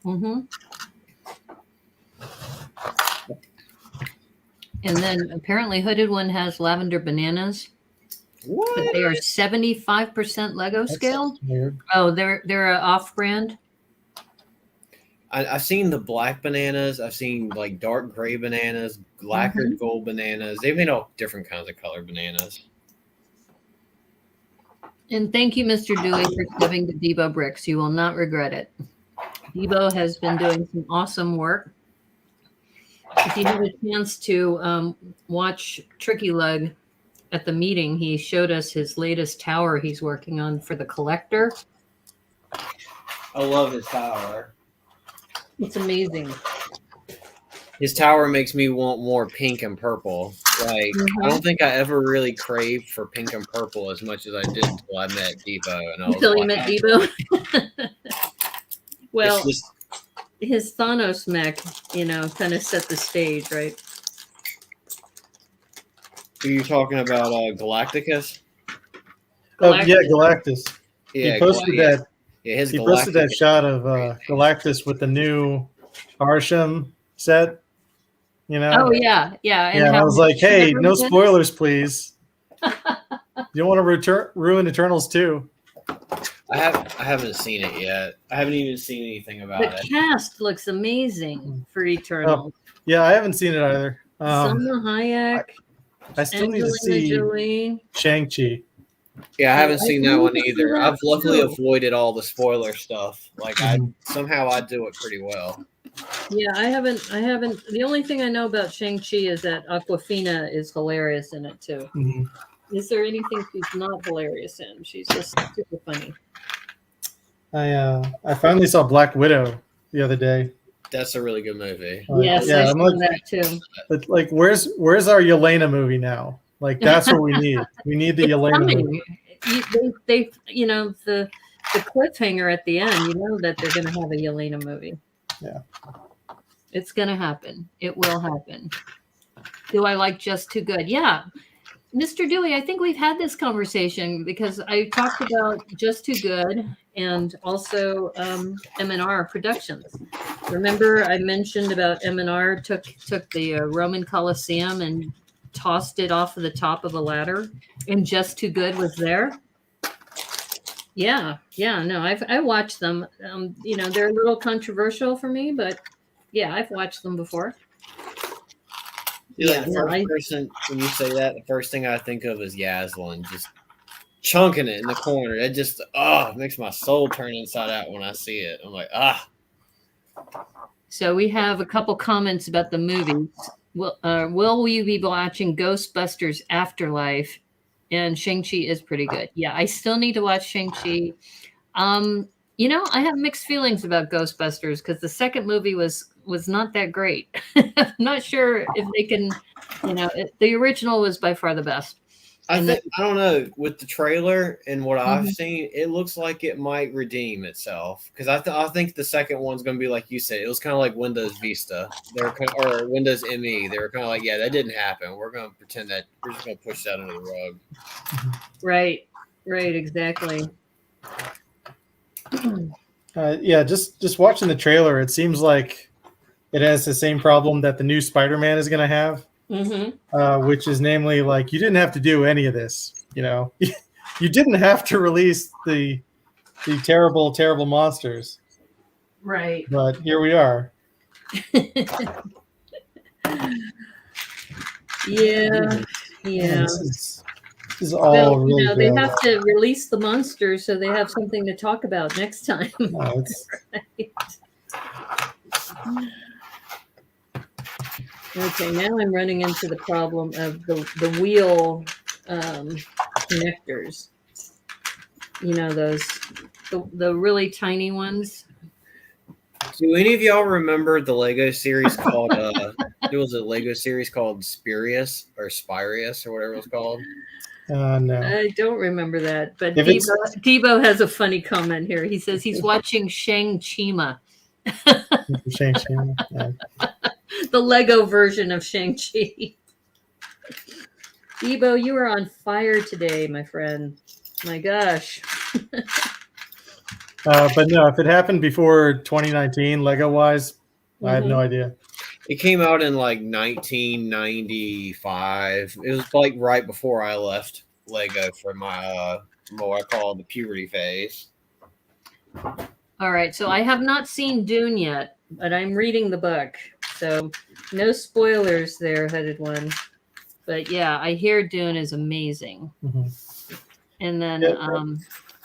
Mm-hmm. And then apparently Hooded One has lavender bananas, but What? they are 75% Lego That's scale. weird. Oh, they're an off-brand. I've seen the black bananas. I've seen like dark gray bananas, lacquered gold bananas. They've made all different kinds of color bananas. And thank you, Mr. Dewey, for giving to Debo Bricks. You will not regret it. Debo has been doing some awesome work. If you had a chance to watch Tricky Lug at the meeting, he showed us his latest tower he's working on for the collector. I love his tower. It's amazing. His tower makes me want more pink and purple. Like, I don't think I ever really craved for pink and purple as much as I did until I met Debo. And I was Until you like, met Debo. Well, it's just, his Thanos mech, kind of set the stage, right? are you talking about Galacticus? Oh yeah, Galactus. Yeah, He posted that. Yeah, his He posted that Galacticus. shot of Galactus with the new Arsham set. Oh yeah. Yeah, and I was like, hey, no spoilers, please. You don't want to ruin Eternals too. I haven't seen it yet. I haven't even seen anything about The it. cast looks amazing for Eternal. Yeah, I haven't seen it either. Salma Hayek. I still need to Angelina see Jolie. Shang-Chi. Yeah, I haven't seen that need one to see either. that I've luckily too. avoided all the spoiler stuff. Like Mhm. somehow I do it pretty well. Yeah, I haven't. The only thing I know about Shang-Chi is that Aquafina is hilarious in it too. Mhm. Is there anything she's not hilarious in? She's just super funny. I finally saw Black Widow the other day. That's a really good movie. Yes, I yeah, I'm saw like, that too. but like, where's our Yelena movie now? Like, that's what we need. We need the It's Yelena coming. movie. They the cliffhanger at the end. You know that they're going to have a Yelena movie. Yeah. It's going to happen. It will happen. Do I like Just Too Good? Yeah. Mr. Dewey, I think we've had this conversation because I talked about Just Too Good and also M&R Productions. Remember I mentioned about M&R took the Roman Colosseum and tossed it off of the top of a ladder, and Just Too Good was there? Yeah, no, I watched them. They're a little controversial for me, but yeah, I've watched them before. The first person, when you say that, the first thing I think of is Yaslin just chunking it in the corner. It just it makes my soul turn inside out when I see it. I'm like, So we have a couple comments about the movies. Will you be watching Ghostbusters Afterlife? And Shang-Chi is pretty good. Yeah, I still need to watch Shang-Chi. I have mixed feelings about Ghostbusters because the second movie was not that great. I'm not sure if they can, the original was by far the best. I don't know, with the trailer and what I've Mhm. seen, it looks like it might redeem itself because I think the second one's going to be like you said. It was kind of like Windows Vista, or Windows ME. They were kind of like, yeah, that didn't happen. We're going to pretend that we're just going to push that under the rug. Right, exactly. Yeah, just watching the trailer, it seems like it has the same problem that the new Spider-Man is going to have, which is namely like you didn't have to do any of this. You didn't have to release the terrible, terrible monsters. Right. But here we are. Yeah. This is all really they good. have to release the monsters so they have something to talk about next time. Right. Okay, now I'm running into the problem of the wheel connectors. Those the really tiny ones. Do any of y'all remember the Lego series called it was a Lego series called Spirius or whatever it was called? No. I don't remember that, but Debo has a funny comment here. He says he's watching Shang-Chi. Yeah. The Lego version of Shang-Chi. Debo, you are on fire today, my friend. My gosh. But no, if it happened before 2019, Lego-wise, I have no idea. It came out in like 1995. It was like right before I left Lego for my what I call the puberty phase. All right, so I have not seen Dune yet, but I'm reading the book. So no spoilers there, Headed One. But yeah, I hear Dune is amazing. And then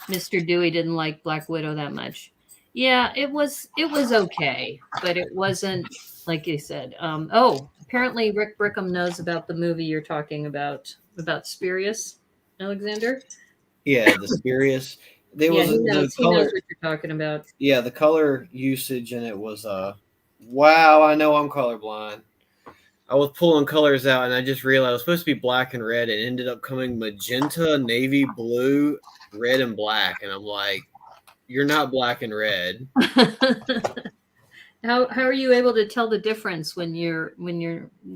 Mr. Dewey didn't like Black Widow that much. Yeah, it was okay, but it wasn't like you said. Apparently Rick Brickham knows about the movie you're talking about Spirius, Alexander. Yeah, the Spirius. He knows what you're talking about. Yeah, the color usage in it was wow, I know I'm colorblind. I was pulling colors out and I just realized it was supposed to be black and red. It ended up coming magenta, navy blue, red, and black. And I'm like, you're not black and red. How are you able to tell the difference when you're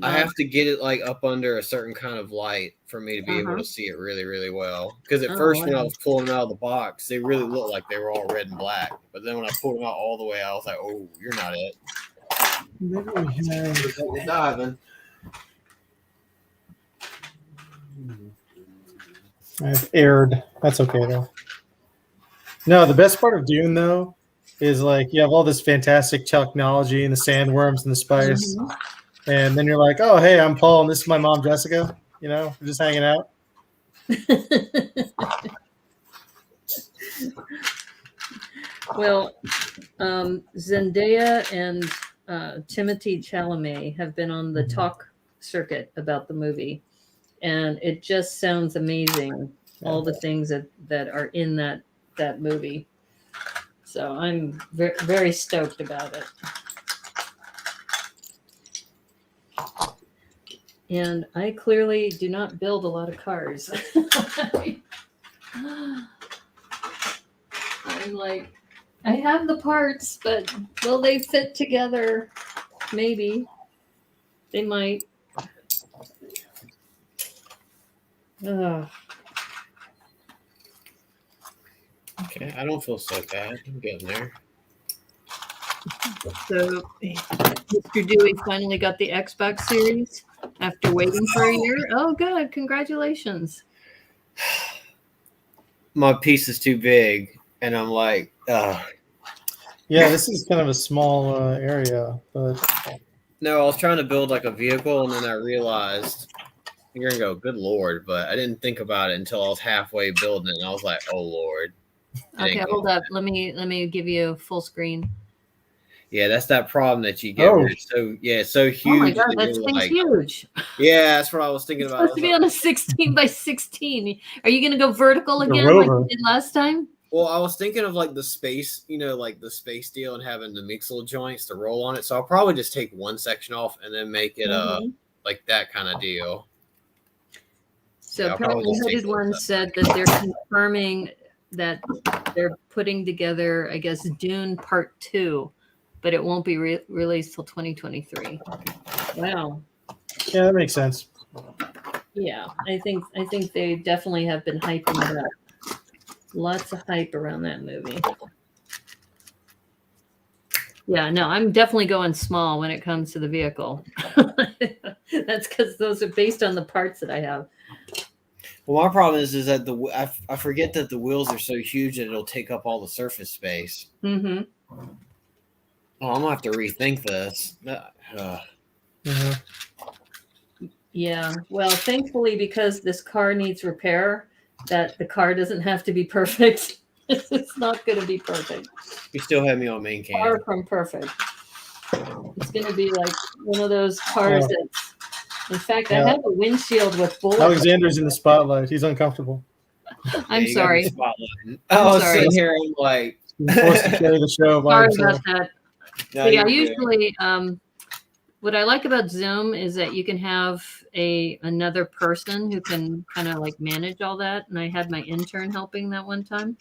I have to get it like up under a certain kind of light for me to be able to see it really, really well. Because at first when I was pulling them out of the box, they really looked like they were all red and black. But then when I pulled them out all the way, I was like, oh, you're not it. Diving. I've erred. That's okay though. No, the best part of Dune though is like you have all this fantastic technology and the sandworms and the spice, and then you're like, oh hey, I'm Paul and this is my mom Jessica. You know, just hanging out. Well, Zendaya and Timothée Chalamet have been on the talk circuit about the movie, and it just sounds amazing. Yeah. All the things that are in that movie. So I'm very stoked about it. And I clearly do not build a lot of cars. I'm like, I have the parts, but will they fit together? Maybe. They might. Ugh. Okay, I don't feel so bad. I'm getting there. So, Mr. Dewey finally got the Xbox Series after waiting for a year. Oh, good. Congratulations. My piece is too big, and I'm like, Yeah, this is kind of a small area, but no, I was trying to build like a vehicle, and then I realized you're gonna go, good Lord, but I didn't think about it until I was halfway building it, and I was like, oh Lord. Okay, hold up. Let me give you full screen. Yeah, that's that problem that you get. Oh. Where it's so huge. Oh my God, that that you're thing's like, huge. yeah, that's what I was thinking It's about. supposed to be on a 16 by 16. Are you going to go vertical The again like rover. you did last time? Well, I was thinking of like the space, like the space deal and having the mixel joints to roll on it. So I'll probably just take one section off and then make it like that kind of deal. So Yeah, I'll probably apparently just take Hooded one One said that they're confirming that they're putting together, I guess, Dune Part 2, but it won't be released till 2023. Wow. yeah, that makes sense. Yeah, I think they definitely have been hyping it up. Lots of hype around that movie. Yeah, no, I'm definitely going small when it comes to the vehicle. That's because those are based on the parts that I have. Well, my problem is that I forget that the wheels are so huge that it'll take up all the surface space. Mm-hmm. Oh, I'm gonna have to rethink this. Yeah. Well, thankfully, because this car needs repair, that the car doesn't have to be perfect. It's not going to be perfect. You still have me on main cam. Far from perfect. It's going to be like one of those cars that's. In fact, I have a windshield with bullets. Alexander's in the spotlight. He's uncomfortable. I'm sorry. I was sitting here. I'm like, forced to carry the show by sorry himself. about that. No, So yeah, you're usually what I like about Zoom is that you can have another person who can kind of like manage all that. And I had my intern helping that one time.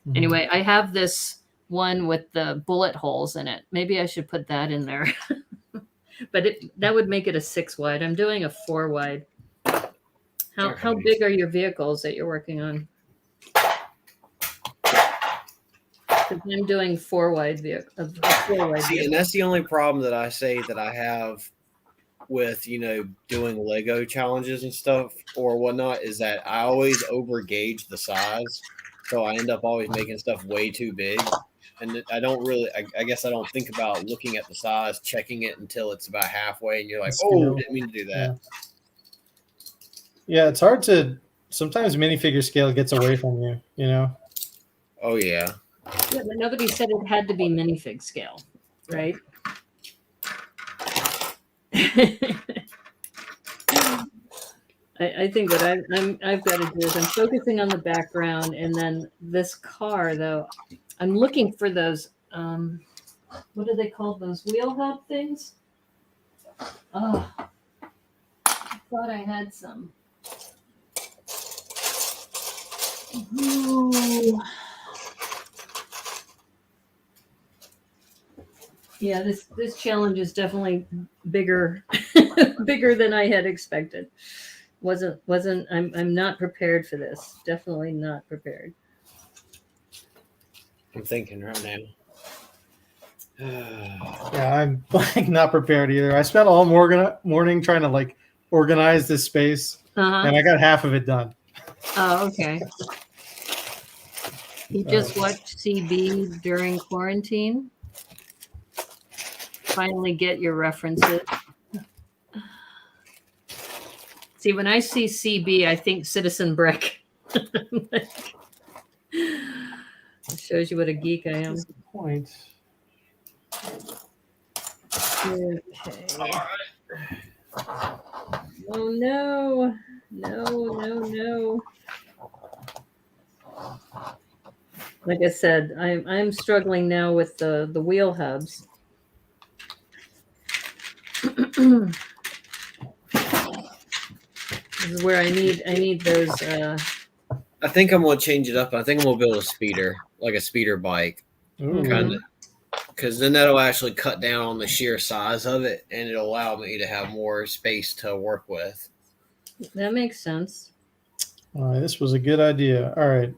Mhm. Anyway, I have this one with the bullet holes in it. Maybe I should put that in there. But that would make it a 6 wide. I'm doing a 4 wide. How big are your vehicles that you're working on? Because I'm doing 4 wide vehicle. See, and that's the only problem that I say that I have with doing Lego challenges and stuff or whatnot is that I always overgauge the size, so I end up always making stuff way too big. And I don't really, I guess I don't think about looking at the size, checking it until it's about halfway, and you're like, oh, didn't mean to do that. Yeah, it's hard to, sometimes minifigure scale gets away from you, Oh, yeah. Yeah, but nobody said it had to be minifig scale, right? I think what I've got to do is I'm focusing on the background, and then this car, though, I'm looking for those, what are they called? Those wheel hub things? Oh, I thought I had some. Ooh. Yeah, this challenge is definitely bigger than I had expected. I'm not prepared for this. Definitely not prepared. I'm thinking right now. Yeah, I'm like not prepared either. I spent all morning trying to like organize this space, and I got half of it done. Oh, okay. You just watched CB during quarantine? Finally get your references. See, when I see CB, I think Citizen Brick. It shows you what a geek I am. That's the point. Okay. Oh no. No. Like I said, I'm struggling now with the wheel hubs. This is where I need those. I think I'm gonna change it up. I think I'm gonna build a speeder, like a speeder bike, kind of, because then that'll actually cut down on the sheer size of it, and it'll allow me to have more space to work with. That makes sense. All right, this was a good idea. All right.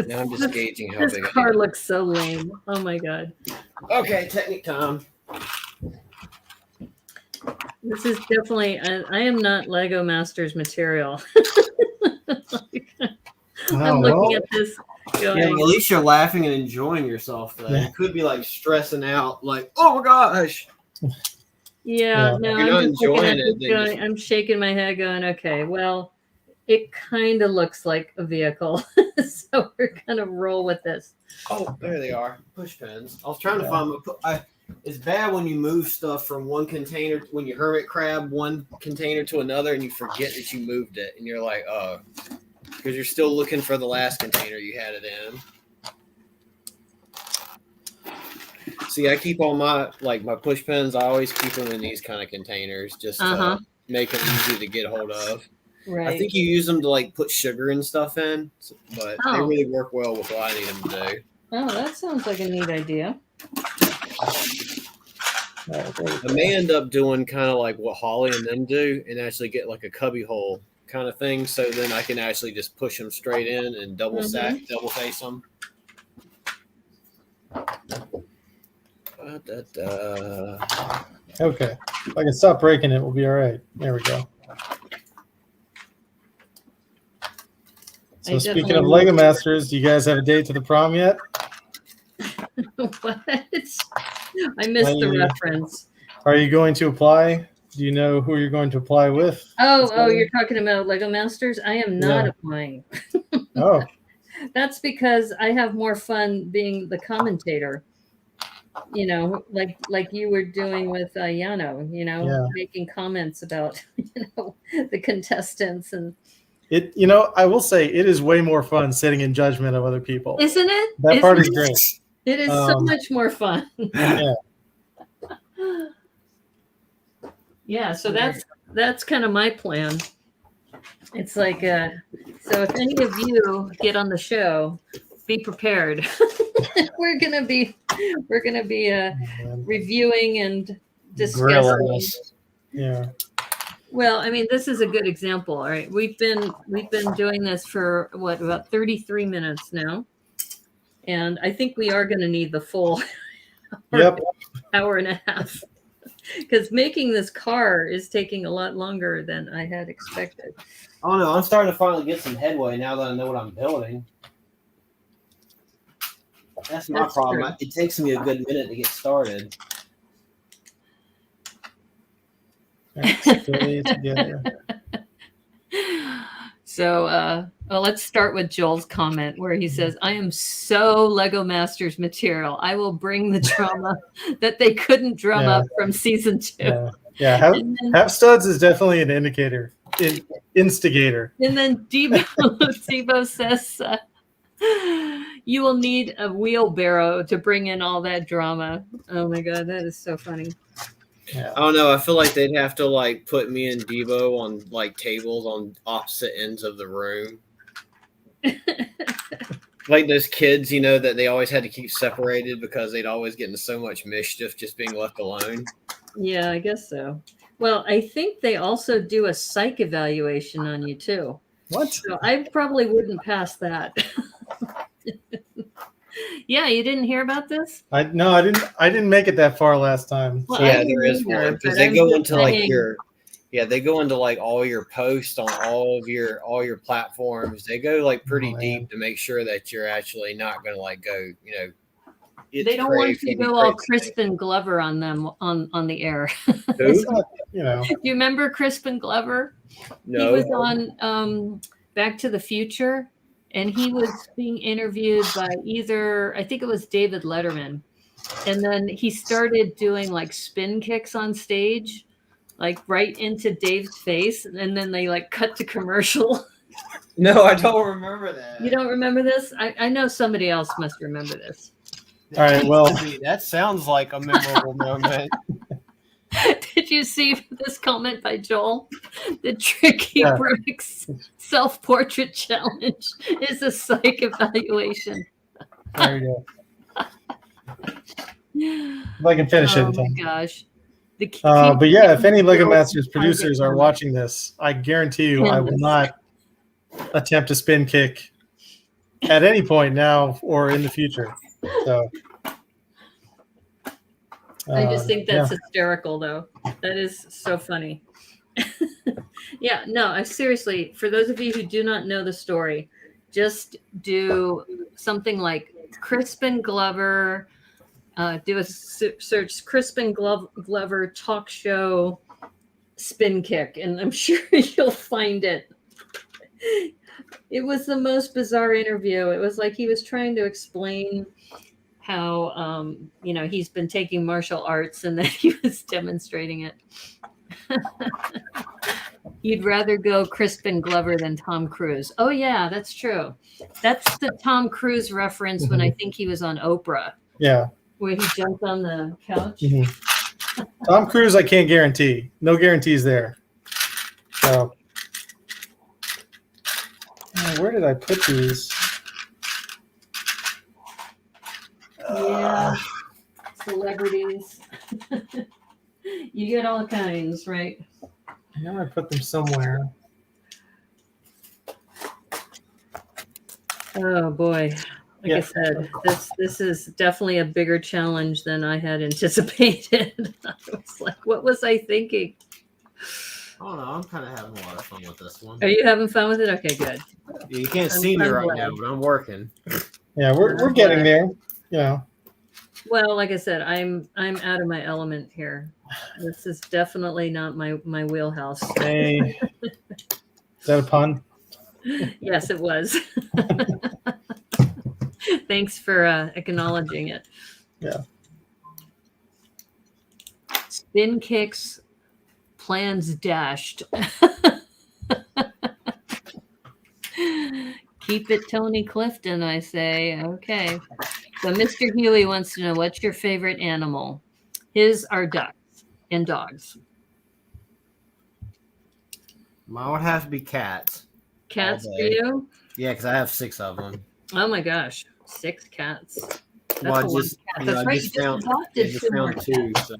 Now I'm just gauging how this big. car looks so lame. Oh my god. Okay, technique time. This is definitely. I am not Lego Masters material. I'm looking at this. Going, Yeah, at least you're laughing and enjoying yourself. Though you could be like stressing out, like, "Oh my gosh." Yeah, no, you're not I'm just looking at enjoying this it. going, I'm shaking my head, going, "Okay, well, it kind of looks like a vehicle, so we're gonna roll with this." Oh, there they are, push pins. I was trying to find my. It's bad when you move stuff from one container when you hermit crab one container to another, and you forget that you moved it, and you're like, "Oh." Because you're still looking for the last container you had it in. See, I keep all my push pins. I always keep them in these kind of containers, just to make them easy to get hold of. Right. I think you use them to like put sugar and stuff in, but they really work well with what I need them to do. Oh, that sounds like a neat idea. I may end up doing kind of like what Holly and them do, and actually get like a cubby hole kind of thing, so then I can actually just push them straight in and double face them. Okay. If I can stop breaking it, we'll be all right. There we go. So speaking of Lego Masters, do you guys have a date to the prom yet? What? I missed the reference. Are you going to apply? Do you know who you're going to apply with? Oh, you're talking about Lego Masters? I am not applying. Oh. That's because I have more fun being the commentator. You know, like you were doing with Yano, making comments about, the contestants and it. I will say it is way more fun sitting in judgment of other people. Isn't it? That part is great. It is so much more fun. Yeah. Yeah, so that's kind of my plan. It's like, so if any of you get on the show, be prepared. we're gonna be reviewing and discussing. Yeah. Well, I mean, this is a good example. All right, we've been doing this for about 33 minutes now, and I think we are going to need the full hour and a half. Because making this car is taking a lot longer than I had expected. Oh no, I'm starting to finally get some headway now that I know what I'm building. That's my problem. True. It takes me a good minute to get started. So, let's start with Joel's comment where he says, "I am so Lego Masters material. I will bring the drama that they couldn't drum up from season 2." Yeah. Have studs is definitely an indicator, instigator. And then Debo says, "You will need a wheelbarrow to bring in all that drama." Oh my God, that is so funny. Yeah. I don't know. I feel like they'd have to like put me and Debo on like tables on opposite ends of the room. Like those kids, that they always had to keep separated because they'd always get into so much mischief just being left alone. Yeah, I guess so. Well, I think they also do a psych evaluation on you too. What? So I probably wouldn't pass that. Yeah, you didn't hear about this? No, I didn't make it that far last time. Well, yeah, there is one because they go into like Yeah, they go into like all your posts on all your platforms. They go like pretty deep to make sure that you're actually not going to like go, They don't want you to go all Crispin Glover on them on the air. Who? Do you remember Crispin Glover? No. He was on Back to the Future, and he was being interviewed by I think it was David Letterman. And then he started doing like spin kicks on stage, like right into Dave's face. And then they like cut to commercial. No, I don't remember that. You don't remember this? I know somebody else must remember this. All right, well, that sounds like a memorable moment. Did you see this comment by Joel? The Tricky Bricks self-portrait challenge is a psych evaluation. There you go. If I can finish it. Oh my gosh. But yeah, if any Lego Masters producers are watching this, I guarantee you I will not attempt a spin kick at any point now or in the future. So I just think that's hysterical, though. That is so funny. Yeah, no, I seriously, for those of you who do not know the story, just do something like Crispin Glover, do a search Crispin Glover talk show spin kick, and I'm sure you'll find it. It was the most bizarre interview. It was like he was trying to explain how he's been taking martial arts and that he was demonstrating it. You'd rather go Crispin Glover than Tom Cruise. Oh yeah, that's true. That's the Tom Cruise reference when I think he was on Oprah. Yeah. Where he jumped on the couch. Tom Cruise, I can't guarantee. No guarantees there. So where did I put these? Yeah, celebrities. You get all kinds, right? I know I put them somewhere. Oh boy. Like I said, this is definitely a bigger challenge than I had anticipated. I was like, what was I thinking? Oh no, I'm kind of having a lot of fun with this one. Are you having fun with it? Okay, good. Yeah, you can't see me right now, but I'm working. Yeah, we're getting there. Yeah. Well, like I said, I'm out of my element here. This is definitely not my wheelhouse. Hey, is that a pun? Yes, it was. Thanks for acknowledging it. Yeah. Spin kicks, plans dashed. Keep it Tony Clifton, I say. Okay. So Mr. Huey wants to know, what's your favorite animal? His are ducks and dogs. Mine would have to be cats. Cats for you? Yeah, because I have 6 of them. Oh my gosh. 6 cats. That's Well, a lot of cats. That's right. You just adopted 2 more cats. So.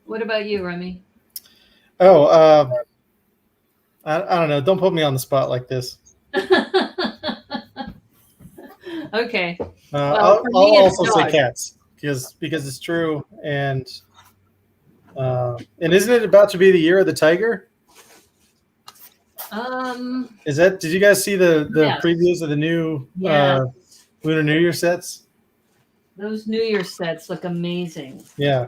What about you, Remy? Oh, I don't know. Don't put me on the spot like this. Okay. I'll also say cats because it's true, and isn't it about to be the year of the tiger? Is that? Did you guys see the previews of the new Lunar New Year sets? Those New Year sets look amazing. Yeah.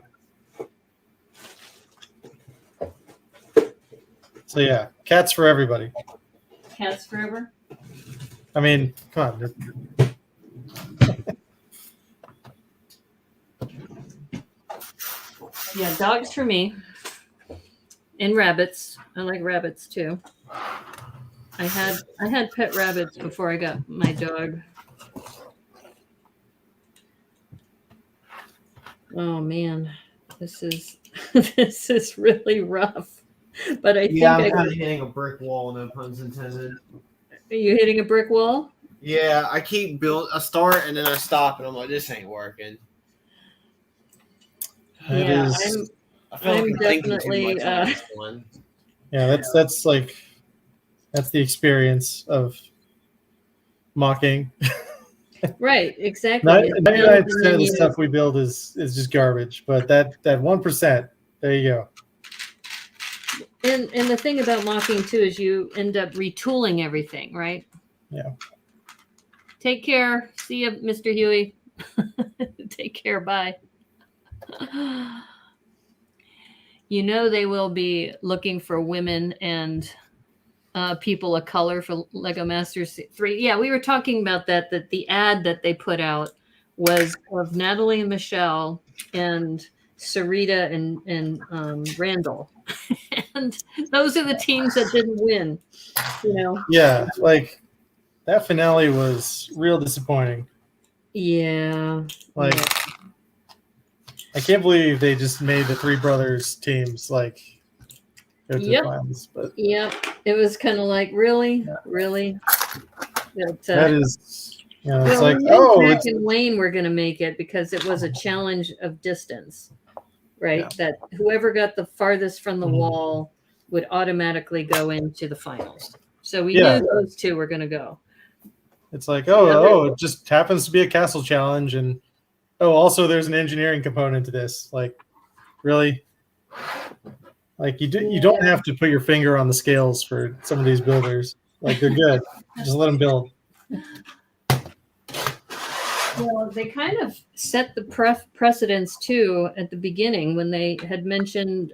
So yeah, cats for everybody. Cats forever? I mean, come on. Yeah, dogs for me. And rabbits. I like rabbits too. I had pet rabbits before I got my dog. Oh man, this is this is really rough. But I think I'm kind of hitting a brick wall, no puns intended. Are you hitting a brick wall? Yeah, I keep I start and then I stop and I'm like, this ain't working. Yeah, I feel like I'm thinking too much on this one. Yeah, that's the experience of mocking Right, exactly. 99% of the stuff we build is just garbage, but that 1%, there you go. And the thing about mocking too is you end up retooling everything, right? Yeah. Take care. See you, Mr. Huey. Take care. Bye. You know they will be looking for women and people of color for Lego Masters 3. Yeah, we were talking about that the ad that they put out was of Natalie and Michelle and Sarita and Randall. And those are the teams that didn't win, you know? Yeah, like that finale was real disappointing. Yeah. Like, yeah. I can't believe they just made the three brothers teams like go to the finals. But yep, it was kind of like, really? That is, it's well, like, Jack and Wayne were going to make it because it was a challenge of distance, right? Yeah. That whoever got the farthest from the wall would automatically go into the finals. So we knew those two were going to go. It's like, it just happens to be a castle challenge, and also there's an engineering component to this. Like, really? Like you don't have to put your finger on the scales for some of these builders. Like, they're good. Just let them build. Well, they kind of set the precedence too at the beginning when they had mentioned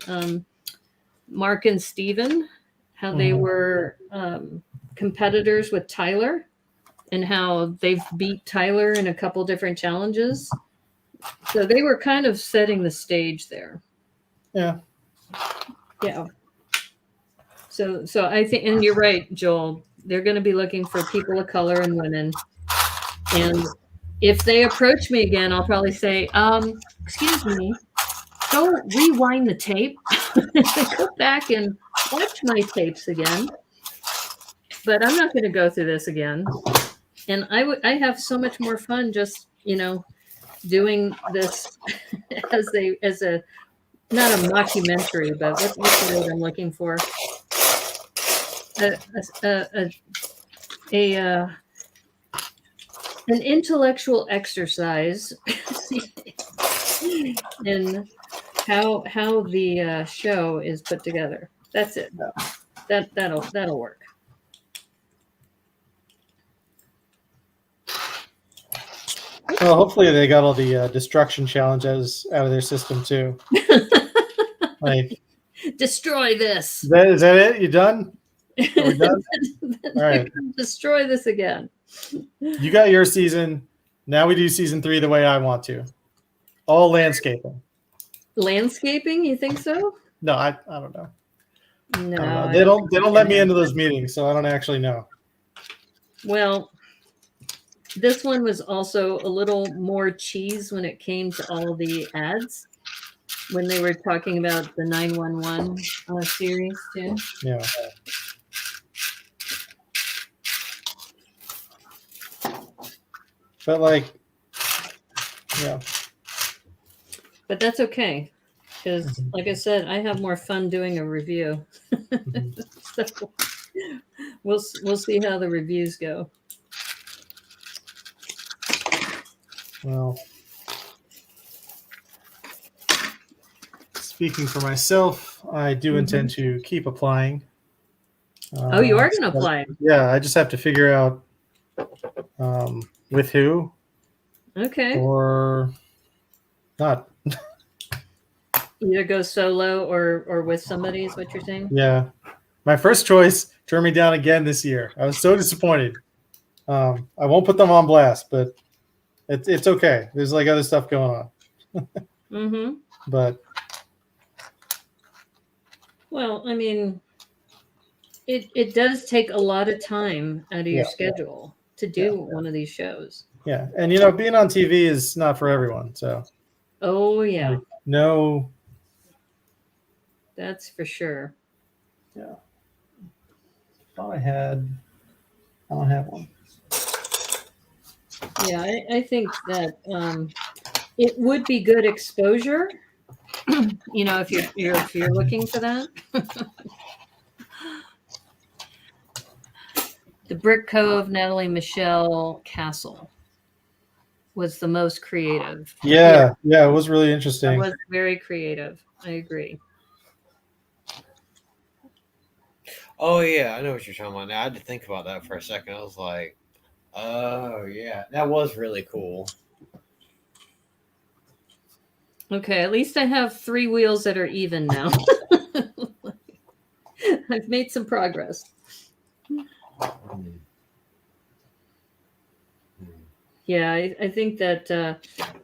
Mark and Steven, how they were competitors with Tyler and how they've beat Tyler in a couple different challenges. So they were kind of setting the stage there. Yeah. Yeah. So I think, and you're right, Joel, they're going to be looking for people of color and women. And if they approach me again, I'll probably say, excuse me, go rewind the tape. Go back and watch my tapes again. But I'm not going to go through this again. And I have so much more fun just, doing this as a not a mockumentary, but what's the word I'm looking for? An intellectual exercise in how the show is put together. That's it. That'll work. Well, hopefully they got all the destruction challenges out of their system too. Like, destroy this. Is that it? You done? Are we done? All right. Destroy this again. You got your season. Now we do season 3 the way I want to. All landscaping. Landscaping? You think so? No, I don't know. No, they don't let me into those meetings, so I don't actually know. Well, this one was also a little more cheese when it came to all the ads when they were talking about the 911 series too. Yeah. But But that's okay, because like I said, I have more fun doing a review. So we'll see how the reviews go. Well, speaking for myself, I do intend to keep applying. You are going to apply? Yeah, I just have to figure out with who. Okay. Or not. Either go solo or with somebody is what you're saying? Yeah. My first choice turned me down again this year. I was so disappointed. I won't put them on blast, but it's okay. There's like other stuff going on. But well, I mean, it does take a lot of time out of your schedule to do one of these shows. Yeah, and being on TV is not for everyone. So. Oh yeah. No. That's for sure. Yeah. Thought I don't have one. Yeah, I think that it would be good exposure. If you're looking for that. The Brick Cove, Natalie Michelle Castle. was the most creative. Yeah, it was really It interesting. was very creative. I agree. Oh yeah, I know what you're talking about now. I had to think about that for a second. I was like, oh yeah, that was really cool. Okay, at least I have 3 wheels that are even now. I've made some progress. Yeah, I think that,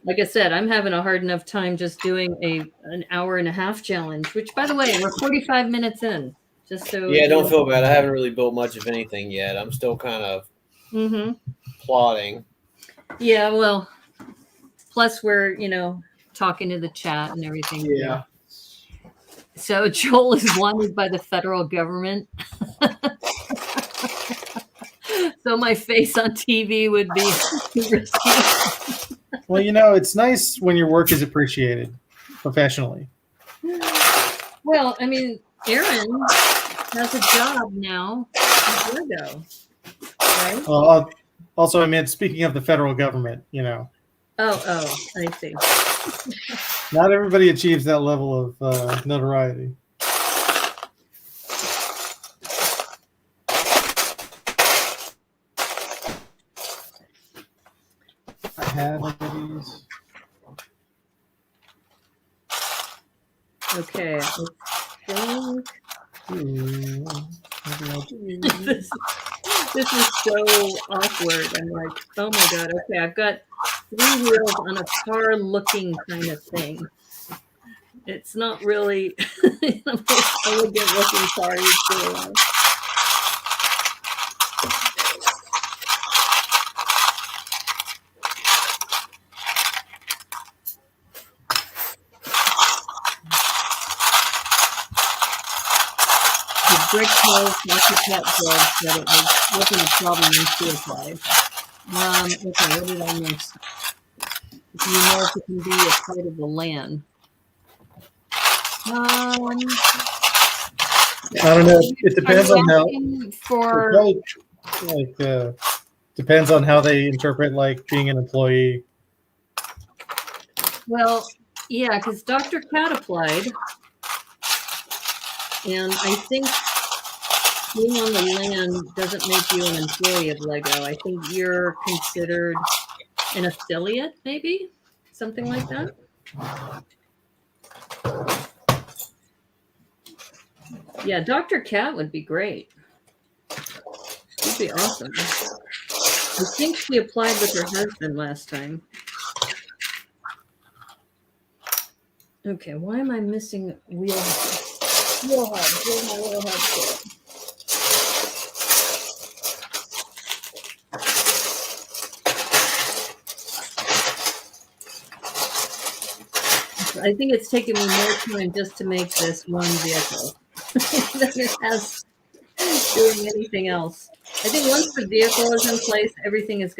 like I said, I'm having a hard enough time just doing an hour and a half challenge, which, by the way, we're 45 minutes in. Just so Yeah, don't feel bad. I haven't really built much of anything yet. I'm still kind of plotting. Yeah, well, plus we're, talking to the chat and everything. Yeah. So Joel is wanted by the federal government. So my face on TV would be risky. Well, it's nice when your work is appreciated professionally. Well, I mean, Aaron has a job now at Lego, right? Well, also, I meant speaking of the federal government, Oh, I see. not everybody achieves that level of notoriety. I have one of these. Okay, I think this is so awkward. I'm like, oh my god. Okay, I've got 3 wheels on a car-looking kind of thing. It's not really the most elegant looking car you'd see around. The brick house, lots of cat drugs, that it wasn't a problem in suicide. Okay, what did I miss? Do you know if it can be a part of the land? I don't know. It depends on how. Depends on how they interpret being an employee. Well, yeah, because Dr. Cat applied, and I think being on the land doesn't make you an employee of Lego. I think you're considered an affiliate, maybe something like that. Yeah, Dr. Cat would be great. She'd be awesome. I think she applied with her husband last time. Okay, why am I missing wheel hubs? Wheel hubs. Where's my wheel hubs? I think it's taken me more time just to make this one vehicle than it has doing anything else. I think once the vehicle is in place, everything is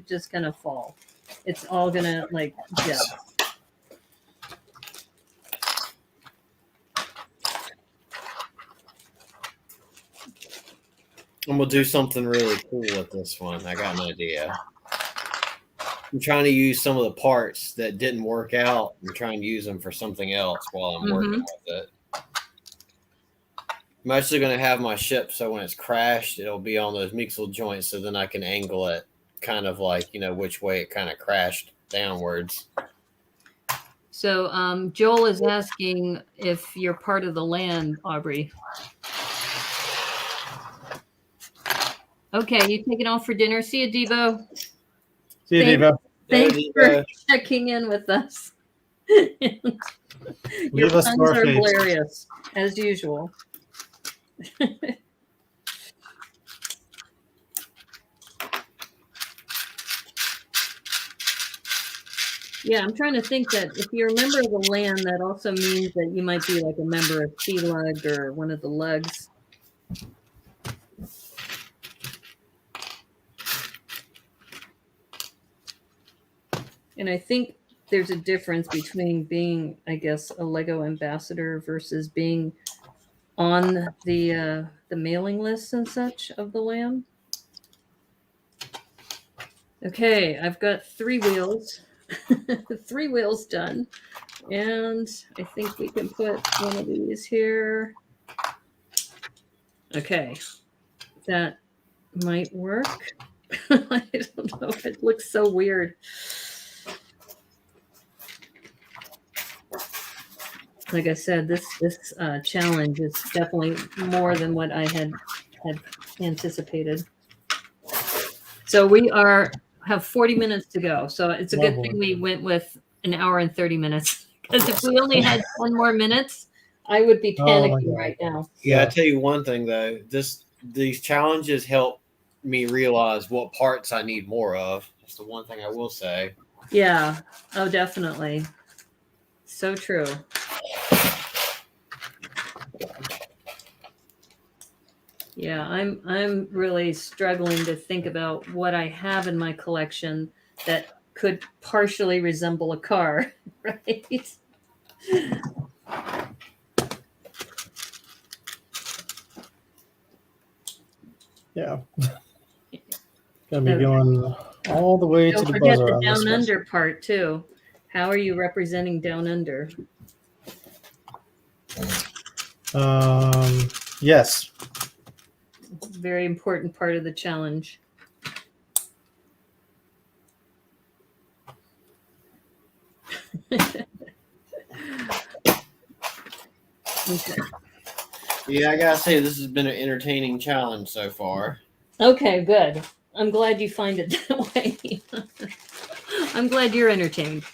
just gonna fall. It's all gonna gel. I'm gonna do something really cool with this one. I got an idea. I'm trying to use some of the parts that didn't work out. I'm trying to use them for something else while I'm working with it. I'm actually going to have my ship so when it's crashed, it'll be on those mixel joints so then I can angle it kind of which way it kind of crashed downwards. So Joel is asking if you're part of the land, Aubrey. Okay, you taking off for dinner. See you, Debo. See you, Debo. Thanks for checking in with us. Your puns are hilarious, as usual. Yeah, I'm trying to think that if you're a member of the land, that also means that you might be like a member of C-Lug or one of the lugs. And I think there's a difference between being, I guess, a Lego ambassador versus being on the mailing lists and such of the land. Okay, I've got 3 wheels. 3 wheels done. And I think we can put one of these here. Okay, that might work. I don't know. It looks so weird. Like I said, this challenge is definitely more than what I had anticipated. So we have 40 minutes to go. So it's a good thing we went with an hour and 30 minutes. Because if we only had 10 more minutes, I would be panicking right now. Yeah, I tell you one thing though, these challenges help me realize what parts I need more of. That's the one thing I will say. Yeah. Oh, definitely. So true. Yeah, I'm really struggling to think about what I have in my collection that could partially resemble a car, right? Yeah. Gonna be going all the way to Don't the forget buzzer the on this down one. under part too. How are you representing down under? Yes. Very important part of the challenge. Okay. Yeah, I gotta say this has been an entertaining challenge so far. Okay, good. I'm glad you find it that way. I'm glad you're entertained.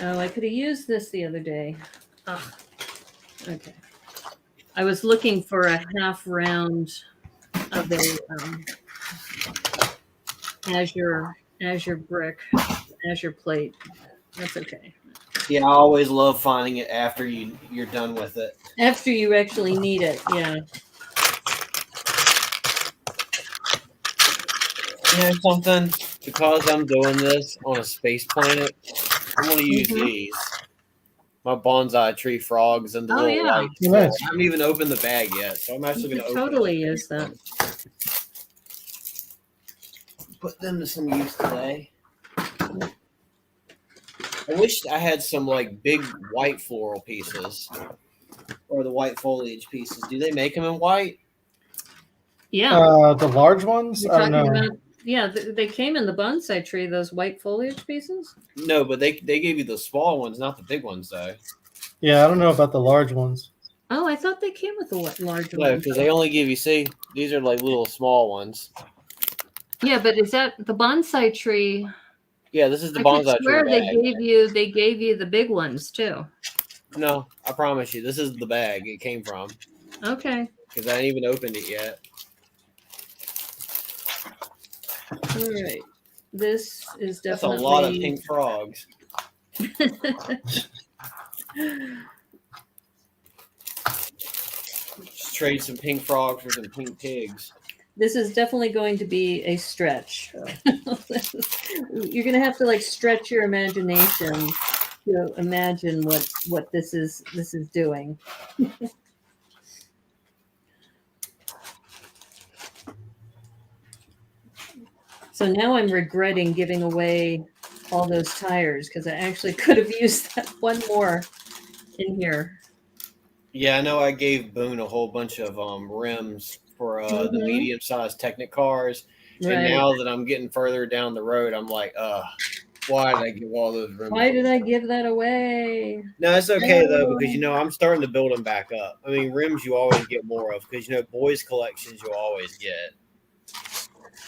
Oh, I could have used this the other day. Oh, okay. I was looking for a half round of a Azure brick, Azure plate. That's okay. Yeah, I always love finding it after you're done with it. After you actually need it, yeah. You know something? Because I'm doing this on a space planet, I'm going to use these. My bonsai tree frogs and the little light. Nice. I haven't even opened the bag yet, so I'm actually going to totally use that. Put them to some use today. I wish I had some like big white floral pieces or the white foliage pieces. Do they make them in white? Yeah. The large ones? I don't know. About, yeah, they came in the bonsai tree, those white foliage pieces? No, but they gave you the small ones, not the big ones, though. Yeah, I don't know about the large ones. Oh, I thought they came with the large ones. No, because they only give you, see, these are like little small ones. Yeah, but is that the bonsai tree? Yeah, this is the bonsai tree bag. They gave you the big ones too. No, I promise you, this is the bag it came from. Okay. Because I ain't even opened it yet. All right. This is definitely. That's a lot of pink frogs. Just trade some pink frogs for some pink pigs. This is definitely going to be a stretch. You're going to have to like stretch your imagination to imagine what this is doing. So now I'm regretting giving away all those tires because I actually could have used that one more in here. Yeah, I know I gave Boone a whole bunch of rims for the medium-sized Technic cars. Right. And now that I'm getting further down the road, I'm like, why did I give all those rims? Why did I give that away? No, it's okay, though, because, I'm starting to build them back up. I mean, rims you always get more of because, boys' collections you'll always get.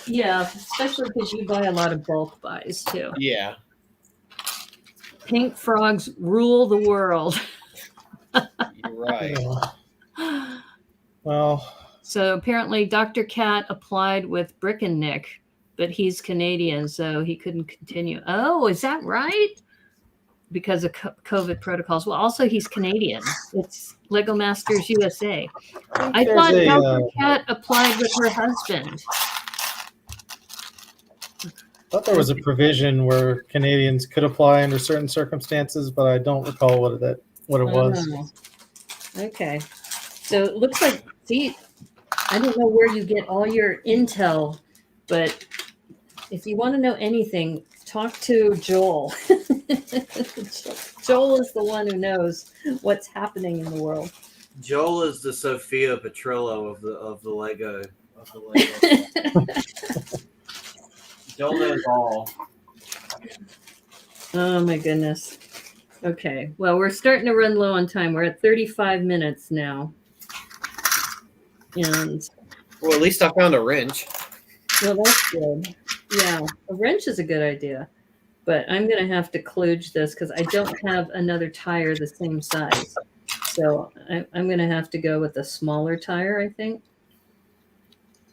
Yeah, especially because you buy a lot of bulk buys, too. Yeah. Pink frogs rule the world. You're right. Yeah. Well. So apparently Dr. Cat applied with Brick and Nick, but he's Canadian, so he couldn't continue. Oh, is that right? Because of COVID protocols. Well, also he's Canadian. It's Lego Masters USA. I thought Dr. Cat applied with her husband. thought there was a provision where Canadians could apply under certain circumstances, but I don't recall what it was. Oh, okay. So it looks like, see, I don't know where you get all your intel, but if you want to know anything, talk to Joel. Joel is the one who knows what's happening in the world. Joel is the Sophia Petrillo of the Lego. Joel knows all. Oh my goodness. Okay. Well, we're starting to run low on time. We're at 35 minutes now. And Well, at least I found a wrench. well, that's good. Yeah, a wrench is a good idea. But I'm going to have to kludge this because I don't have another tire the same size. So I'm going to have to go with a smaller tire, I think.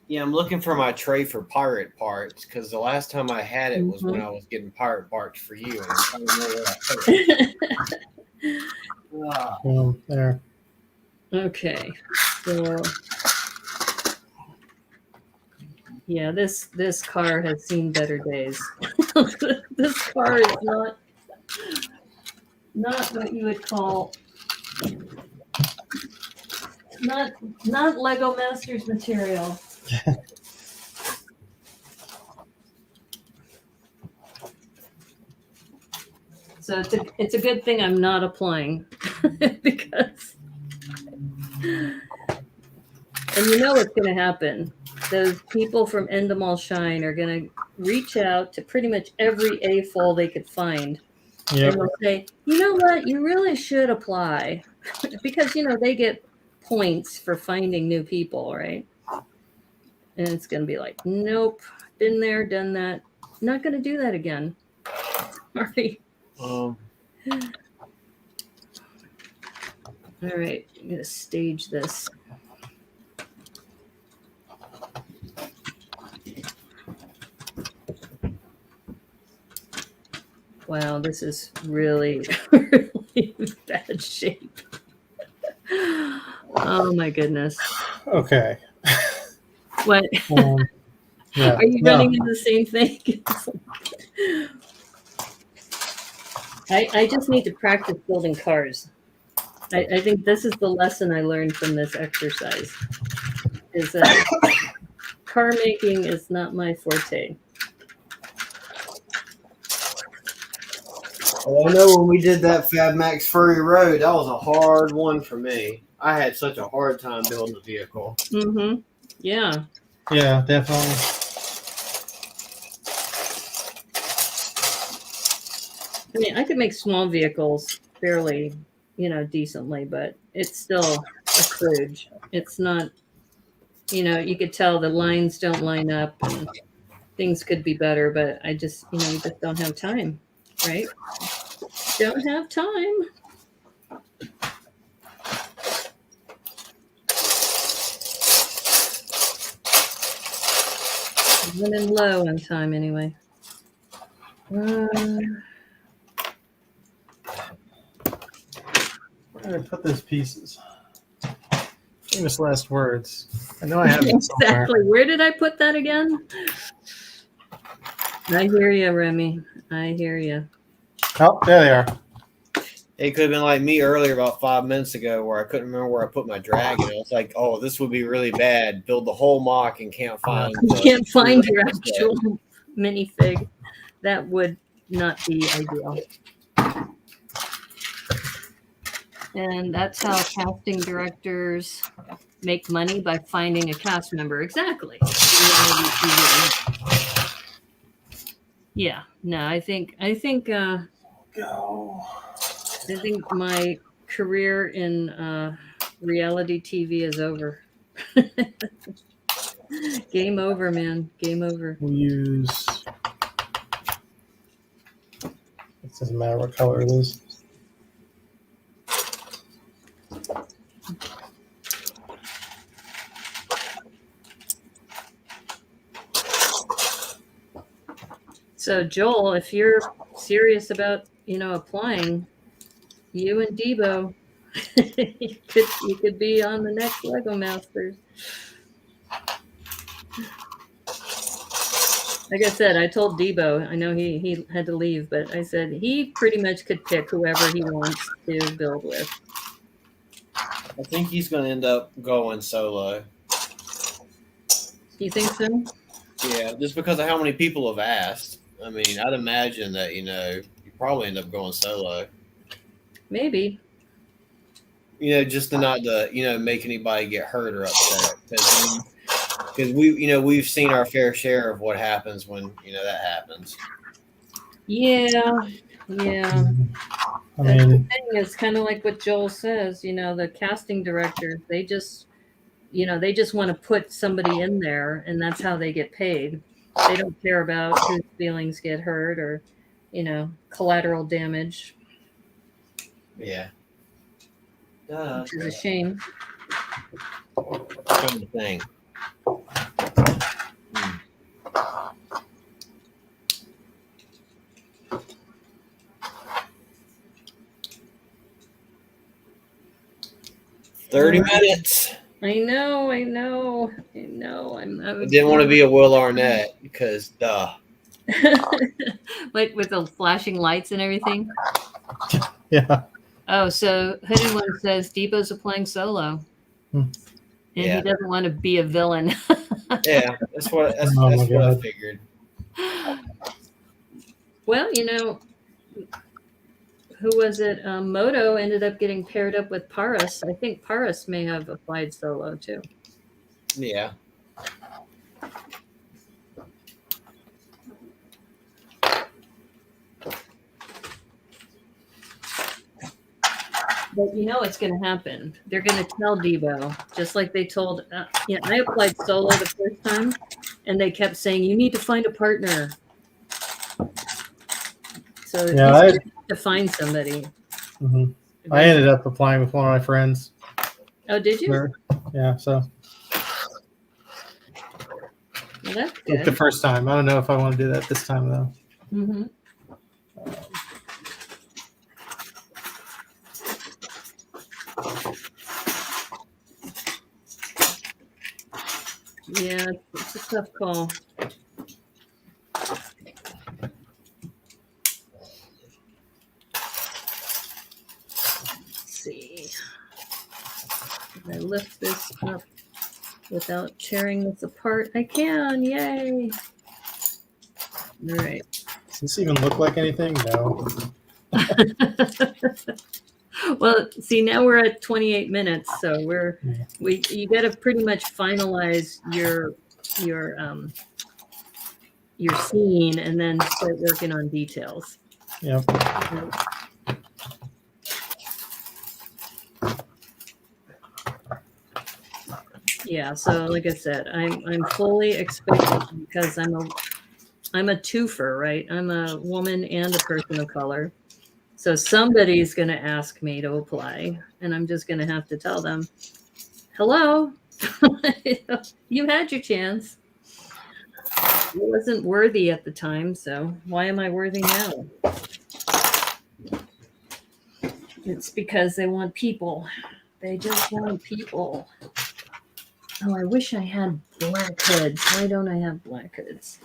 Yeah, I'm looking for my tray for pirate parts because the last time I had it was when I was getting pirate parts for you. And I'm trying to know where I put it. There. Okay. So yeah, this car has seen better days. This car is not what you would call not Lego Masters material. So it's a good thing I'm not applying because, and you know what's going to happen. Those people from Endemol Shine are going to reach out to pretty much every AFOL they could find. Yep. And they'll say, you know what, you really should apply because, they get points for finding new people, right? And it's going to be like, nope, been there, done that. Not going to do that again. Sorry. All right, I'm going to stage this. Wow, this is really, really bad shape. Oh my goodness. Okay. What? Yeah. Are you running into the same thing? I just need to practice building cars. I think this is the lesson I learned from this exercise, is that car making is not my forte. Well, I know when we did that Fab Max Furry Road, that was a hard one for me. I had such a hard time building a vehicle. Mm-hmm. Yeah. Yeah, definitely. I mean, I could make small vehicles fairly, decently, but it's still a kludge. It's not, you could tell the lines don't line up and things could be better, but I just, you just don't have time, right? Don't have time. Running low on time anyway. Where did I put those pieces? Famous last words. I know I have it somewhere. Exactly. Where did I put that again? I hear you, Remy. I hear you. Oh, there they are. It could have been like me earlier about 5 minutes ago where I couldn't remember where I put my dragon. I was like, oh, this would be really bad. Build the whole mock and can't find You can't find your actual minifig. That would not be ideal. And that's how casting directors make money, by finding a cast member. Exactly. Yeah. No, I think my career in reality TV is over. Game over, man. Game over. We'll use. It doesn't matter what color it is. So Joel, if you're serious about, applying, you and Debo, you could be on the next Lego Masters. Like I said, I told Debo, I know he had to leave, but I said he pretty much could pick whoever he wants to build with. I think he's going to end up going solo. You think so? Yeah, just because of how many people have asked. I mean, I'd imagine that, you probably end up going solo. Maybe. Just to not make anybody get hurt or upset. Because we've seen our fair share of what happens when, that happens. Yeah. I That's the mean, thing. It's kind of like what Joel says, the casting directors, they just want to put somebody in there, and that's how they get paid. They don't care about whose feelings get hurt or, collateral damage. Yeah. Which is a shame. Trying to think. Hmm. $30 minutes. I know. I didn't want to be a Will Arnett because duh. Like with the flashing lights and everything. Yeah. Oh, so Hooded One says Debo's applying solo. And he doesn't want to be a villain. Yeah, that's what I figured. Well, who was it? Moto ended up getting paired up with Paris. I think Paris may have applied solo too. Yeah. But it's going to happen. They're going to tell Debo, just like they told. I applied solo the first time, and they kept saying, "You need to find a partner." So he's going to have to find somebody. Mm-hmm. I ended up applying with one of my friends. Oh, did you? Yeah. So. Well, that's good. Like the first time. I don't know if I want to do that this time though. Mm-hmm. Yeah, it's a tough call. Let's see. Can I lift this up without tearing this apart? I can, yay. All right. Does this even look like anything? No. Well, see, now we're at 28 minutes, so you got to pretty much finalize your scene and then start working on details. Yep. Yeah, so like I said, I'm fully expecting because I'm a twofer, right? I'm a woman and a person of color. So somebody's going to ask me to apply, and I'm just going to have to tell them, hello, you had your chance. I wasn't worthy at the time, so why am I worthy now? It's because they want people. They just want people. Oh, I wish I had black hoods. Why don't I have black hoods?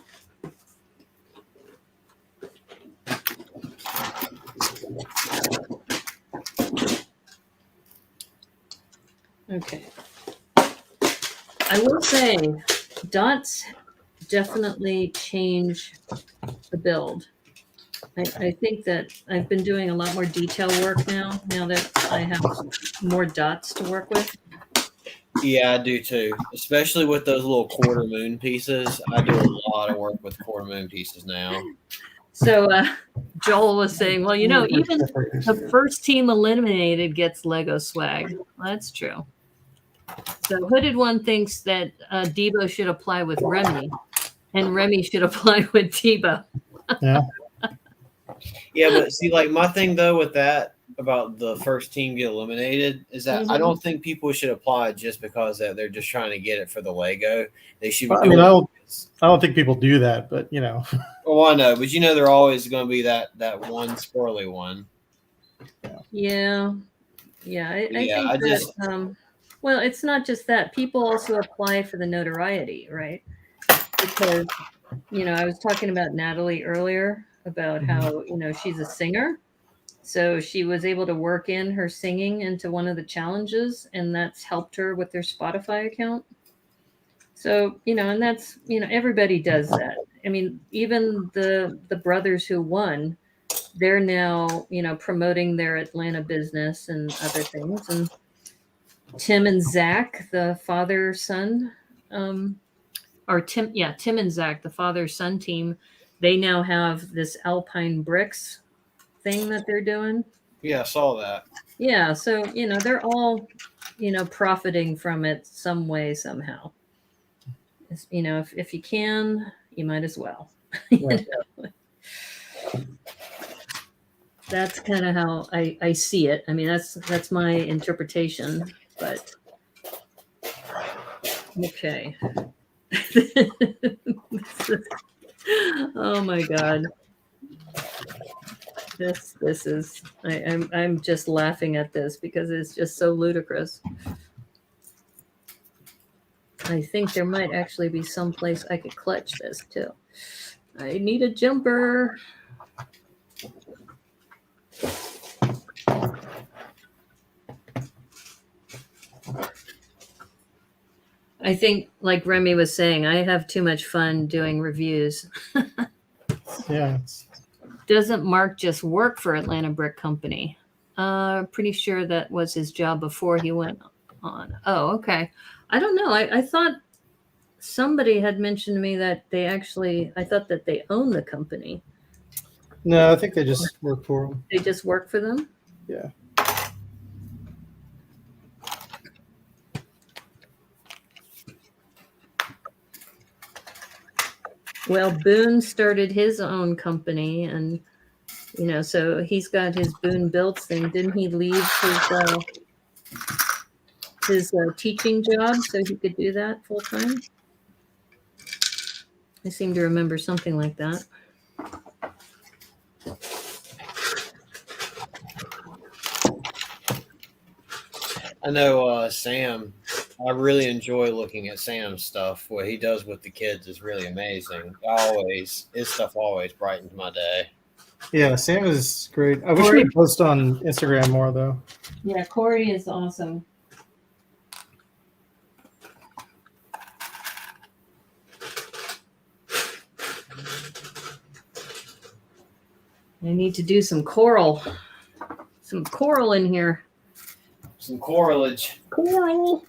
Okay. I will say dots definitely change the build. I think that I've been doing a lot more detail work now that I have more dots to work with. Yeah, I do too. Especially with those little quarter moon pieces. I do a lot of work with quarter moon pieces now. So Joel was saying, well, even the first team eliminated gets Lego swag. Well, that's true. So Hooded One thinks that Debo should apply with Remy, and Remy should apply with Debo. Yeah. Yeah, but see, like my thing though with that about the first team get eliminated is that I don't think people should apply just because that they're just trying to get it for the Lego. They should be doing I don't think people do that, but Well, I know, but they're always going to be that one squirrely one. Yeah. I think that. Well, it's not just that. People also apply for the notoriety, right? Because I was talking about Natalie earlier about how, she's a singer. So she was able to work in her singing into one of the challenges, and that's helped her with their Spotify account. So, and that's, everybody does that. I mean, even the brothers who won, they're now, promoting their Atlanta business and other things. And Tim and Zach, the father son, Tim and Zach, the father son team, they now have this Alpine Bricks thing that they're doing. Yeah, I saw that. Yeah, so they're all profiting from it some way somehow. If you can, you might as well. Right. That's kind of how I see it. I mean, that's my interpretation. But okay. Oh my God. This is I'm just laughing at this because it's just so ludicrous. I think there might actually be some place I could clutch this too. I need a jumper. I think, like Remy was saying, I have too much fun doing reviews. Yeah. Doesn't Mark just work for Atlanta Brick Company? Pretty sure that was his job before he went on. Oh, okay. I don't know. I thought somebody had mentioned to me that I thought that they own the company. No, I think they just work for them. They just work for them? Yeah. Well, Boone started his own company, and so he's got his Boone Builds thing. Didn't he leave his teaching job so he could do that full time? I seem to remember something like that. I know Sam. I really enjoy looking at Sam's stuff. What he does with the kids is really amazing. His stuff always brightens my day. Yeah, Sam is great. I wish he would post on Instagram more, though. Yeah, Corey is awesome. I need to do some coral. Some coral in here. Some coralage. Coral.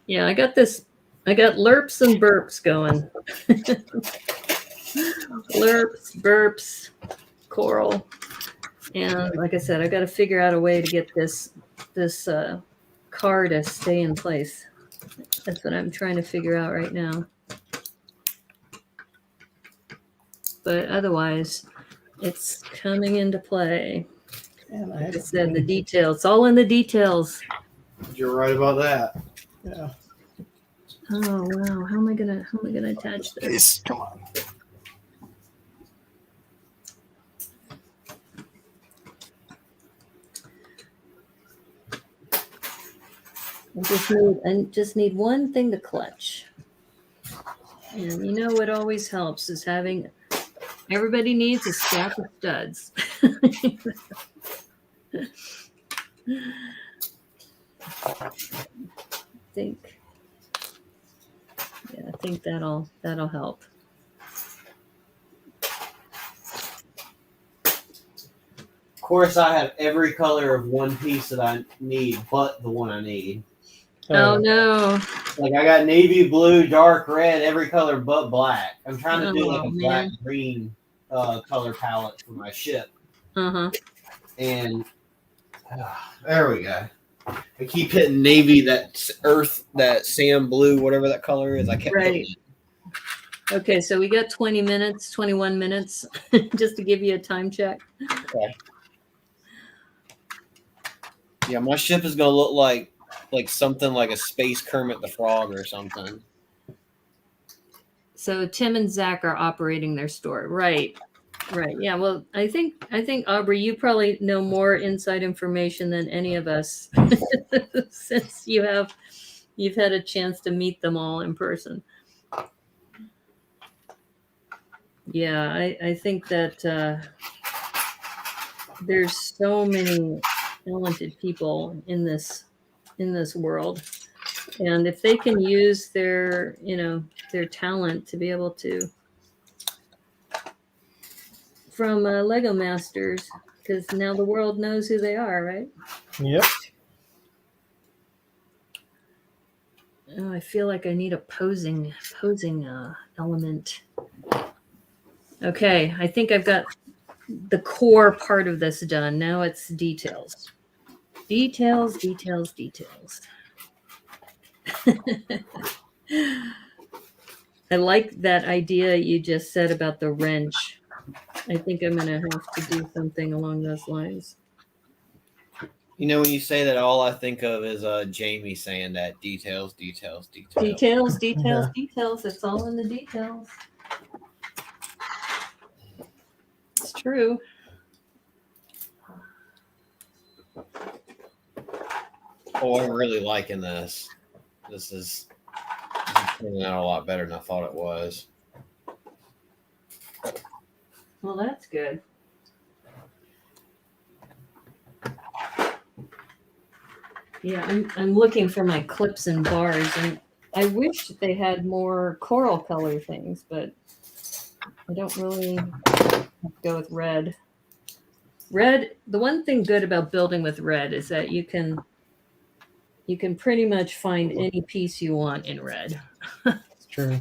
Yeah, I got lerps and burps going. Lerps, burps, coral. And like I said, I got to figure out a way to get this car to stay in place. That's what I'm trying to figure out right now. But otherwise, it's coming into play. Man, like I said, the details. It's all in the details. You're right about that. Yeah. Oh wow! How am I gonna attach this? Come on. I just need one thing to clutch. And what always helps is having everybody needs a stack of studs. I think that'll help. Of course, I have every color of one piece that I need, but the one I need. Oh no! Like I got navy blue, dark red, every color but black. I'm trying to do like a black green color palette for my ship. And there we go. I keep hitting navy, that earth, that sand blue, whatever that color is. I kept hitting it. Okay, so we got 21 minutes, just to give you a time check. Okay. Yeah, my ship is gonna look like something like a space Kermit the Frog or something. So Tim and Zach are operating their store, right? Yeah. Well, I think Aubrey, you probably know more inside information than any of us, since you've had a chance to meet them all in person. Yeah, I think that there's so many talented people in this world, and if they can use their their talent to be able to from Lego Masters, because now the world knows who they are, right? Yep. Oh, I feel like I need a posing element. Okay, I think I've got the core part of this done. Now it's details. Details, details, details. I like that idea you just said about the wrench. I think I'm going to have to do something along those lines. You know, when you say that, all I think of is Jamie saying that details, details, details. Details, details, details. It's all in the details. It's true. Oh, I'm really liking this. This is turning out a lot better than I thought it was. Well, that's good. Yeah, I'm looking for my clips and bars, and I wish they had more coral color things, but I don't really have to go with red. Red, the one thing good about building with red is that you can pretty much find any piece you want in red. It's true.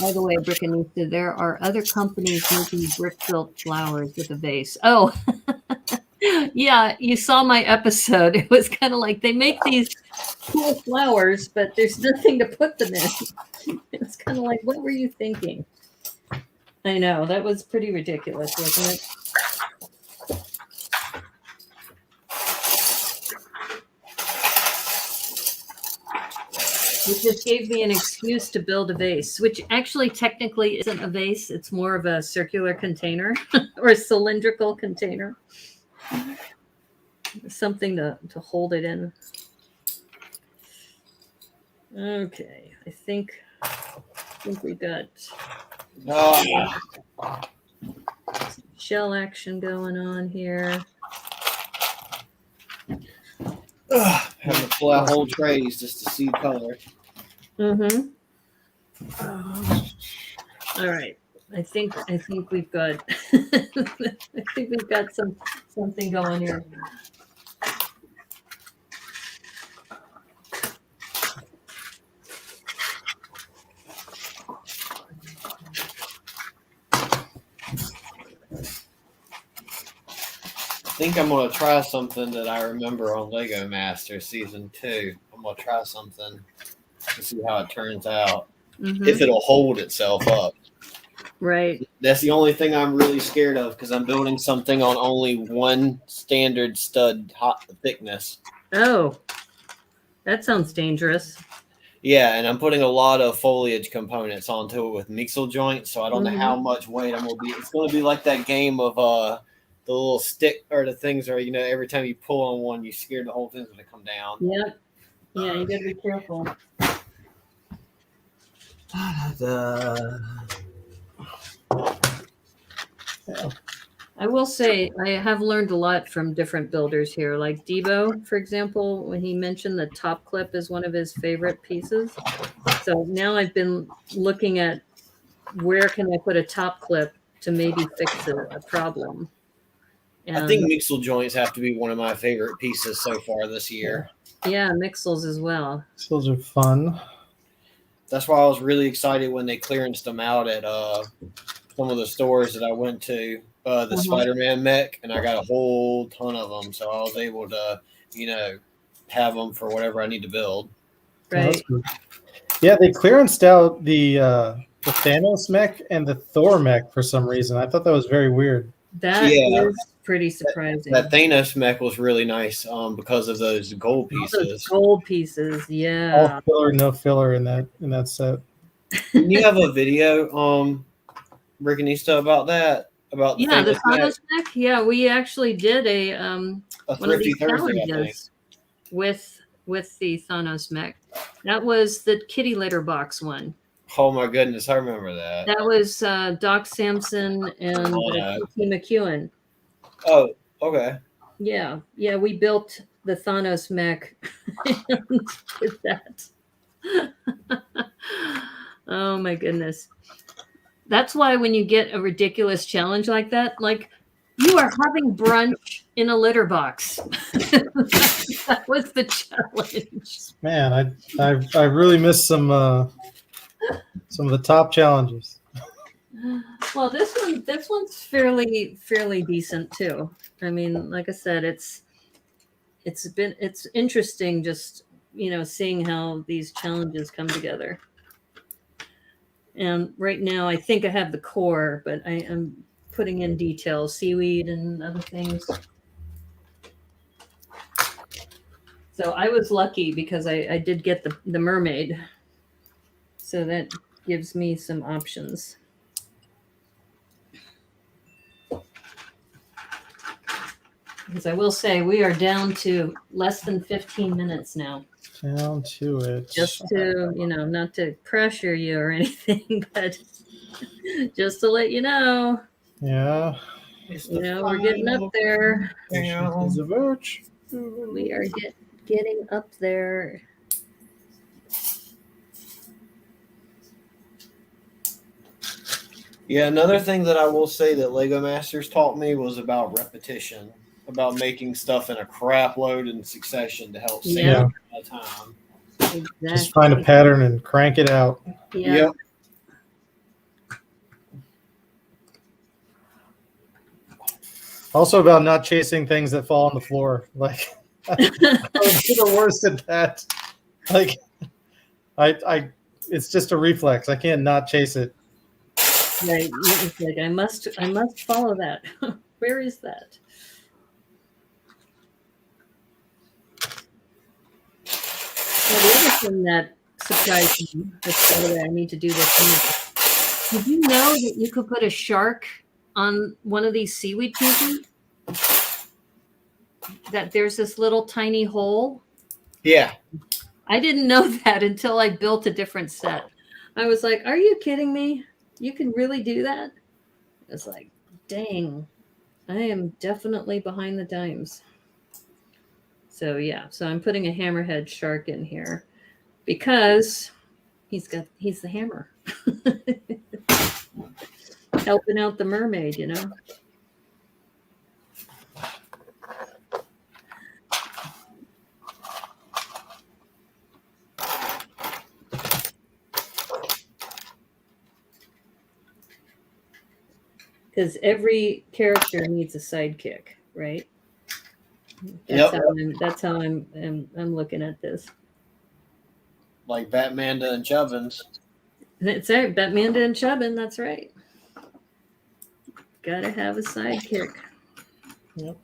By the way, Brickanista, there are other companies making brick-built flowers with a vase. Oh, yeah, you saw my episode. It was kind of like they make these cool flowers, but there's nothing to put them in. It's kind of like, what were you thinking? I know, that was pretty ridiculous, wasn't it? It just gave me an excuse to build a vase, which actually technically isn't a vase. It's more of a circular container or a cylindrical container. Something to hold it in. Okay, I think we got some shell action going on here. Having to pull out whole trays just to see color. Mm-hmm. All right. I think we've got I think we've got something going here. I think I'm going to try something that I remember on Lego Master Season 2. I'm going to try something to see how it turns out. Mm-hmm. If it'll hold itself up. Right. That's the only thing I'm really scared of because I'm building something on only one standard stud thickness. Oh, that sounds dangerous. Yeah, and I'm putting a lot of foliage components onto it with mixel joints, so I don't know how much weight I'm going to be. It's going to be like that game of the little stick or the things where, you know, every time you pull on one, you're scared the whole thing's going to come down. Yep. Yeah, you got to be careful. I will say I have learned a lot from different builders here. Like Debo, for example, when he mentioned the top clip is one of his favorite pieces. So now I've been looking at where can I put a top clip to maybe fix a problem. And I think mixel joints have to be one of my favorite pieces so far this year. Yeah, mixels as well. Those are fun. That's why I was really excited when they clearanced them out at some of the stores that I went to, the Spider-Man mech, and I got a whole ton of them. So I was able to, you know, have them for whatever I need to build. Right. Oh, yeah, they clearanced out the Thanos mech and the Thor mech for some reason. I thought that was very weird. That is pretty surprising. That Thanos mech was really nice because of those gold pieces. Those gold pieces, yeah. All filler, no filler in that set. Can you have a video, Brickanista, about that? About the Thanos mech? Yeah, we actually did a one of these Thursday, challenges with with the Thanos mech. That was the kitty litter box one. Oh my goodness, I remember that. That was Doc Samson and T. McEwen. Oh, okay. Yeah, we built the Thanos mech and did that. Oh my goodness. That's why when you get a ridiculous challenge like that, like you are having brunch in a litter box. That was the challenge. Man, I really missed some of the top challenges. Well, this one's fairly decent too. I mean, like I said, it's interesting just, seeing how these challenges come together. And right now I think I have the core, but I am putting in details, seaweed and other things. So I was lucky because I did get the mermaid. So that gives me some options. Because I will say we are down to less than 15 minutes now. Down to it. Just to, not to pressure you or anything, but just to let you know. Yeah. We're getting up there. We are getting up there. Yeah, another thing that I will say that Lego Masters taught me was about repetition, about making stuff in a crap load in succession to help save a lot of time. Exactly. Just find a pattern and crank it out. Yeah. Yep. Also about not chasing things that fall on the floor. Like I'm the worst at that. Like I it's just a reflex. I can't not chase it. Right. It's like I must follow that. Where is that? Well, the other thing that surprised me, by the way, I need to do this. Did you know that you could put a shark on one of these seaweed pieces? That there's this little tiny hole? Yeah. I didn't know that until I built a different set. I was like, are you kidding me? You can really do that? It's like, dang, I am definitely behind the times. So yeah, so I'm putting a hammerhead shark in here because he's the hammer. Helping out the mermaid, Because every character needs a sidekick, right? That's how I'm looking at this. Like Batmanda and Chubbins. That's right, Batmanda and Chubbin. That's right. Gotta have a sidekick. Yep.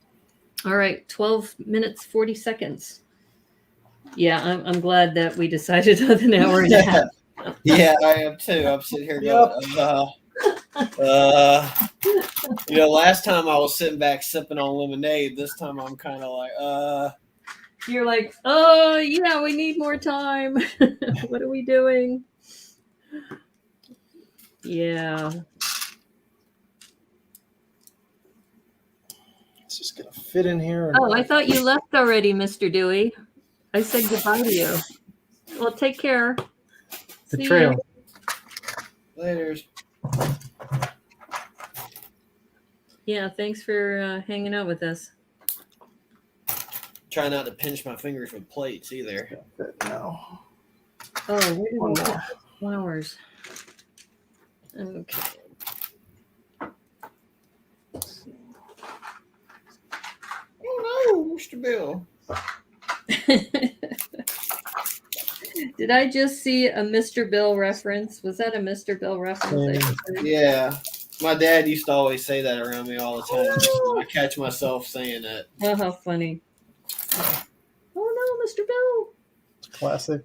All right, 12 minutes 40 seconds. Yeah, I'm glad that we decided on an hour and a half. Yeah, I am too. I'm sitting here going, last time I was sitting back sipping on lemonade. This time I'm kind of like, You're like, oh yeah, we need more time. What are we doing? Yeah. It's just gonna fit in here. Oh, I thought you left already, Mr. Dewey. I said goodbye to you. Well, take care. The See trail. you. later. Yeah, thanks for hanging out with us. Try not to pinch my fingers with plates either. No. Oh, where did we put flowers? Okay. Oh no, Mr. Bill. Did I just see a Mr. Bill reference? Was that a Mr. Bill reference? Yeah. My dad used to always say that around me all the time. I catch myself saying it. Oh, how funny. Oh no, Mr. Bill. Classic.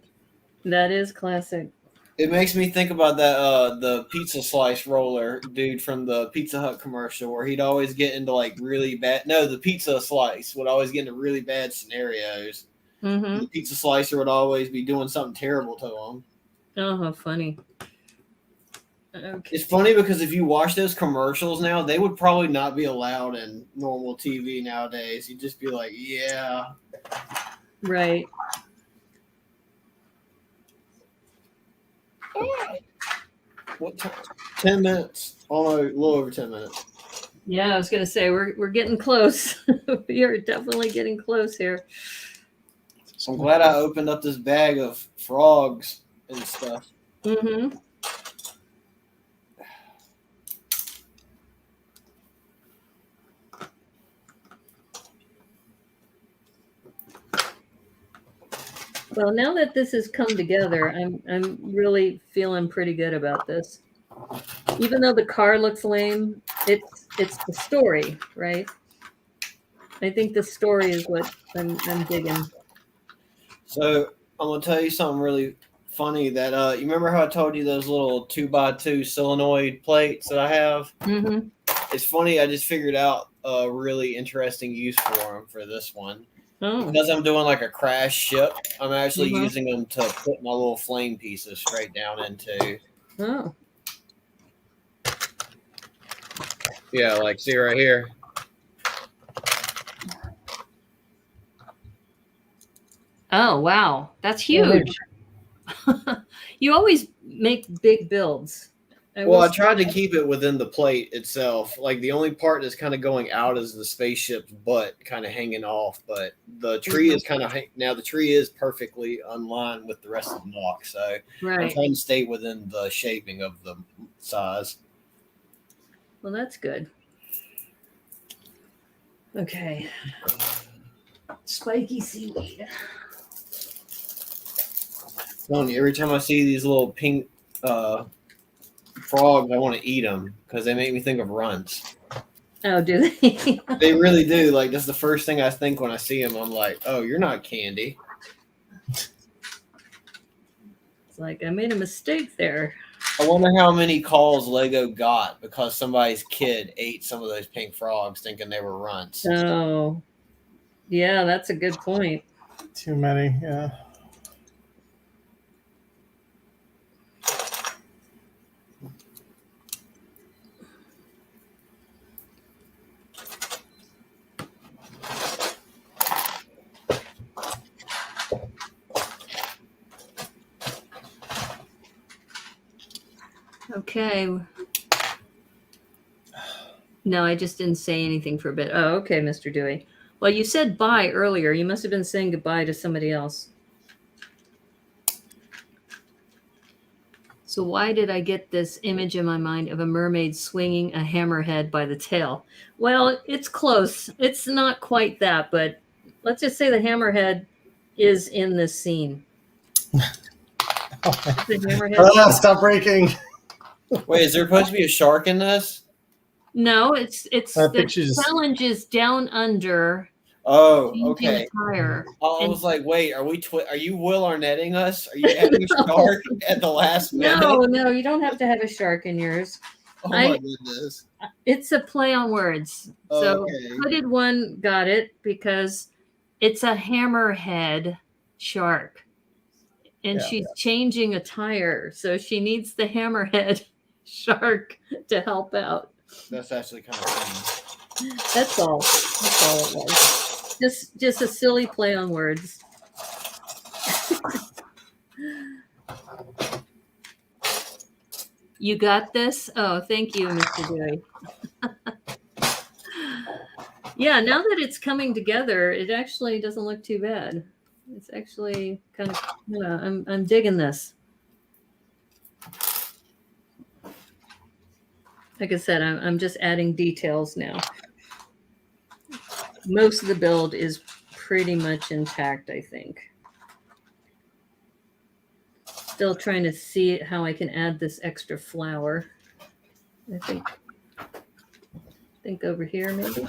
That is classic. It makes me think about that the pizza slice roller dude from the Pizza Hut commercial where he'd always get into like really bad. No, the pizza slice would always get into really bad scenarios, Mm-hmm. The pizza slicer would always be doing something terrible to them. Oh, how funny. Okay. It's funny because if you watch those commercials now, they would probably not be allowed in normal TV nowadays. You'd just be like, yeah. Right. What time? 10 minutes. Almost a little over 10 minutes. Yeah, I was gonna say we're getting close. We are definitely getting close here. So I'm glad I opened up this bag of frogs and stuff. Mm-hmm. Well, now that this has come together, I'm really feeling pretty good about this. Even though the car looks lame, it's the story, right? I think the story is what I'm digging. So I'm gonna tell you something really funny. That you remember how I told you those little 2x2 solenoid plates that I have? Mm-hmm. It's funny. I just figured out a really interesting use for them for this one. Oh. Because I'm doing like a crash ship, I'm actually Mhm. using them to put my little flame pieces straight down into. Oh. Yeah, like see right here. Oh, wow. That's huge. You always make big builds. Well, I tried to keep it within the plate itself. Like the only part that's kind of going out is the spaceship's butt kind of hanging off, but the tree is kind of now the tree is perfectly in line with the rest of the block. So I'm trying to stay within the shaping of the size. Well, that's good. Okay. Spiky seaweed. Every time I see these little pink frogs, I want to eat them because they make me think of runts. Oh, do they? They really do. Like that's the first thing I think when I see them. I'm like, oh, you're not candy. It's like I made a mistake there. I wonder how many calls Lego got because somebody's kid ate some of those pink frogs thinking they were runts. Oh, yeah, that's a good point. Too many, yeah. Okay. No, I just didn't say anything for a bit. Oh, okay, Mr. Dewey. Well, you said bye earlier. You must have been saying goodbye to somebody else. So why did I get this image in my mind of a mermaid swinging a hammerhead by the tail? Well, it's close. It's not quite that, but let's just say the hammerhead is in this scene. The hammerhead. Stop breaking. Wait, is there supposed to be a shark in this? No, it's the challenge is down under. Oh, okay. Tire. I was like, wait, are you Will Arnetting us? Are you having a shark at the last minute? No, you don't have to have a shark in yours. Oh my goodness. It's a play on words. So Hooded One got it because it's a hammerhead shark. And she's changing a tire. So she needs the hammerhead shark to help out. That's actually kind of funny. That's all it was. Just a silly play on words. You got this? Oh, thank you, Mr. Dewey. Yeah, now that it's coming together, it actually doesn't look too bad. It's actually kind of, I'm digging this. Like I said, I'm just adding details now. Most of the build is pretty much intact, I think. Still trying to see how I can add this extra flower. I think over here maybe.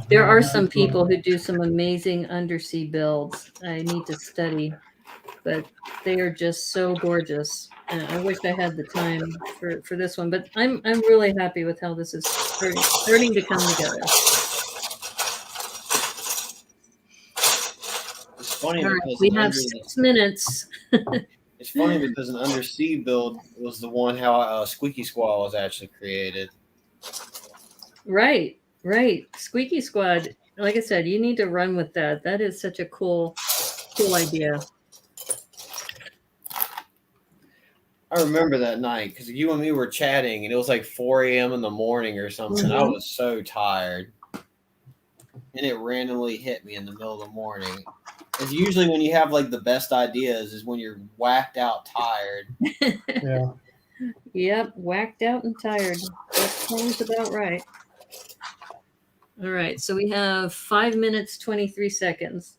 There are some people who do some amazing undersea builds. I need to study, but they are just so gorgeous. And I wish I had the time for this one, but I'm really happy with how this is starting to come together. funny All right, because we an have under 6 minutes. it's funny because an undersea build was the one how Squeaky Squall was actually created. Right. Squeaky Squad. Like I said, you need to run with that. That is such a cool idea. I remember that night because you and me were chatting, and it was like 4 a.m. in the morning or something. I was so tired, and it randomly hit me in the middle of the morning. It's usually when you have like the best ideas is when you're whacked out tired. Yeah. Yep, whacked out and tired. That sounds about right. All right, so we have 5 minutes, 23 seconds.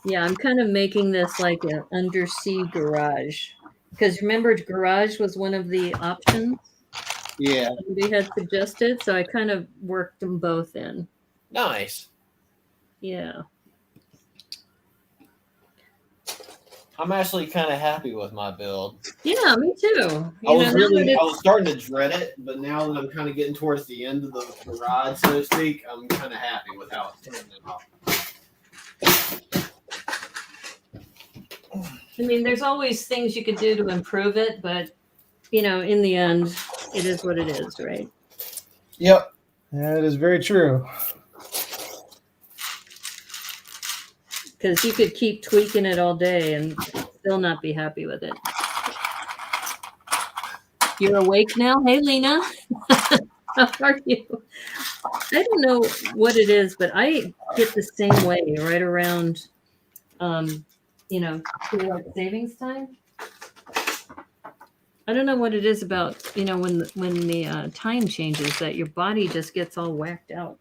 Yeah, I'm kind of making this like an undersea garage. Because remember, garage was one of the options Yeah, they had suggested. So I kind of worked them both in. nice. Yeah. I'm actually kind of happy with my build. Yeah, me too. I was starting to dread it, but now that I'm kind of getting towards the end of the garage, so to speak, I'm kind of happy with how it's turning out. I mean, there's always things you could do to improve it, but in the end, it is what it is, right? Yep. That is very true. Because you could keep tweaking it all day and still not be happy with it. You're awake now? Hey, Lena. How are you? I don't know what it is, but I get the same way right around, daylight savings time. I don't know what it is about, when the time changes that your body just gets all whacked out.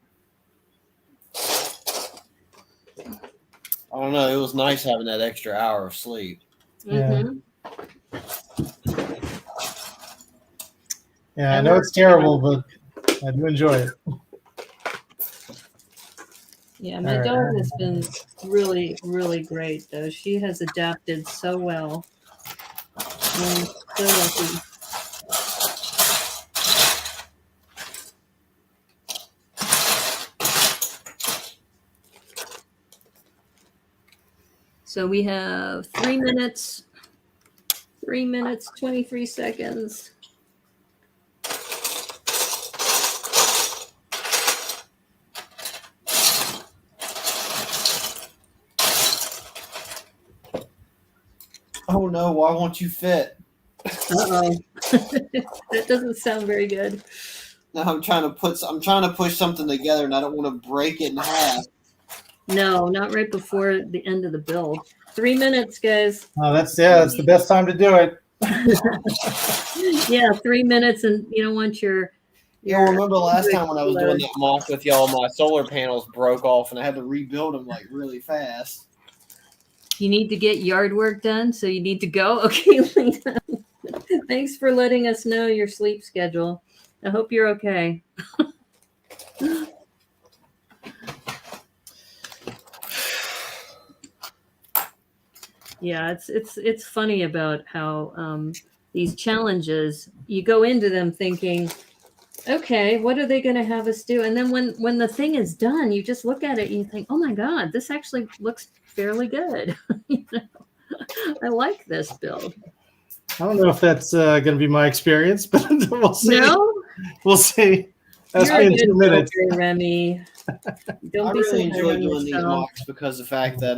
I don't know. It was nice having that extra hour of sleep. Mm-hmm. Yeah, I know it's terrible, but I do enjoy it. Yeah, my dog has been really, really great, though. She has adapted so well. I'm so lucky. So we have 3 minutes, 23 seconds. Oh no! Why won't you fit? Uh-oh. That doesn't sound very good. Now I'm trying to push something together, and I don't want to break it in half. No, not right before the end of the build. 3 minutes, guys. Oh, that's the best time to do it. Yeah, 3 minutes, and you don't want your. Remember last time when I was doing that mock with y'all, my solar panels broke off, and I had to rebuild them like really fast. You need to get yard work done, so you need to go. Okay, Lena. Thanks for letting us know your sleep schedule. I hope you're okay. Yeah, it's funny about how these challenges, you go into them thinking, okay, what are they going to have us do? And then when the thing is done, you just look at it and you think, oh my God, this actually looks fairly good. I like this build. I don't know if that's going to be my experience, but we'll see. No? We'll see. That's You're a been 2 good minutes. builder, Remy. I really enjoy doing these mocks because the fact that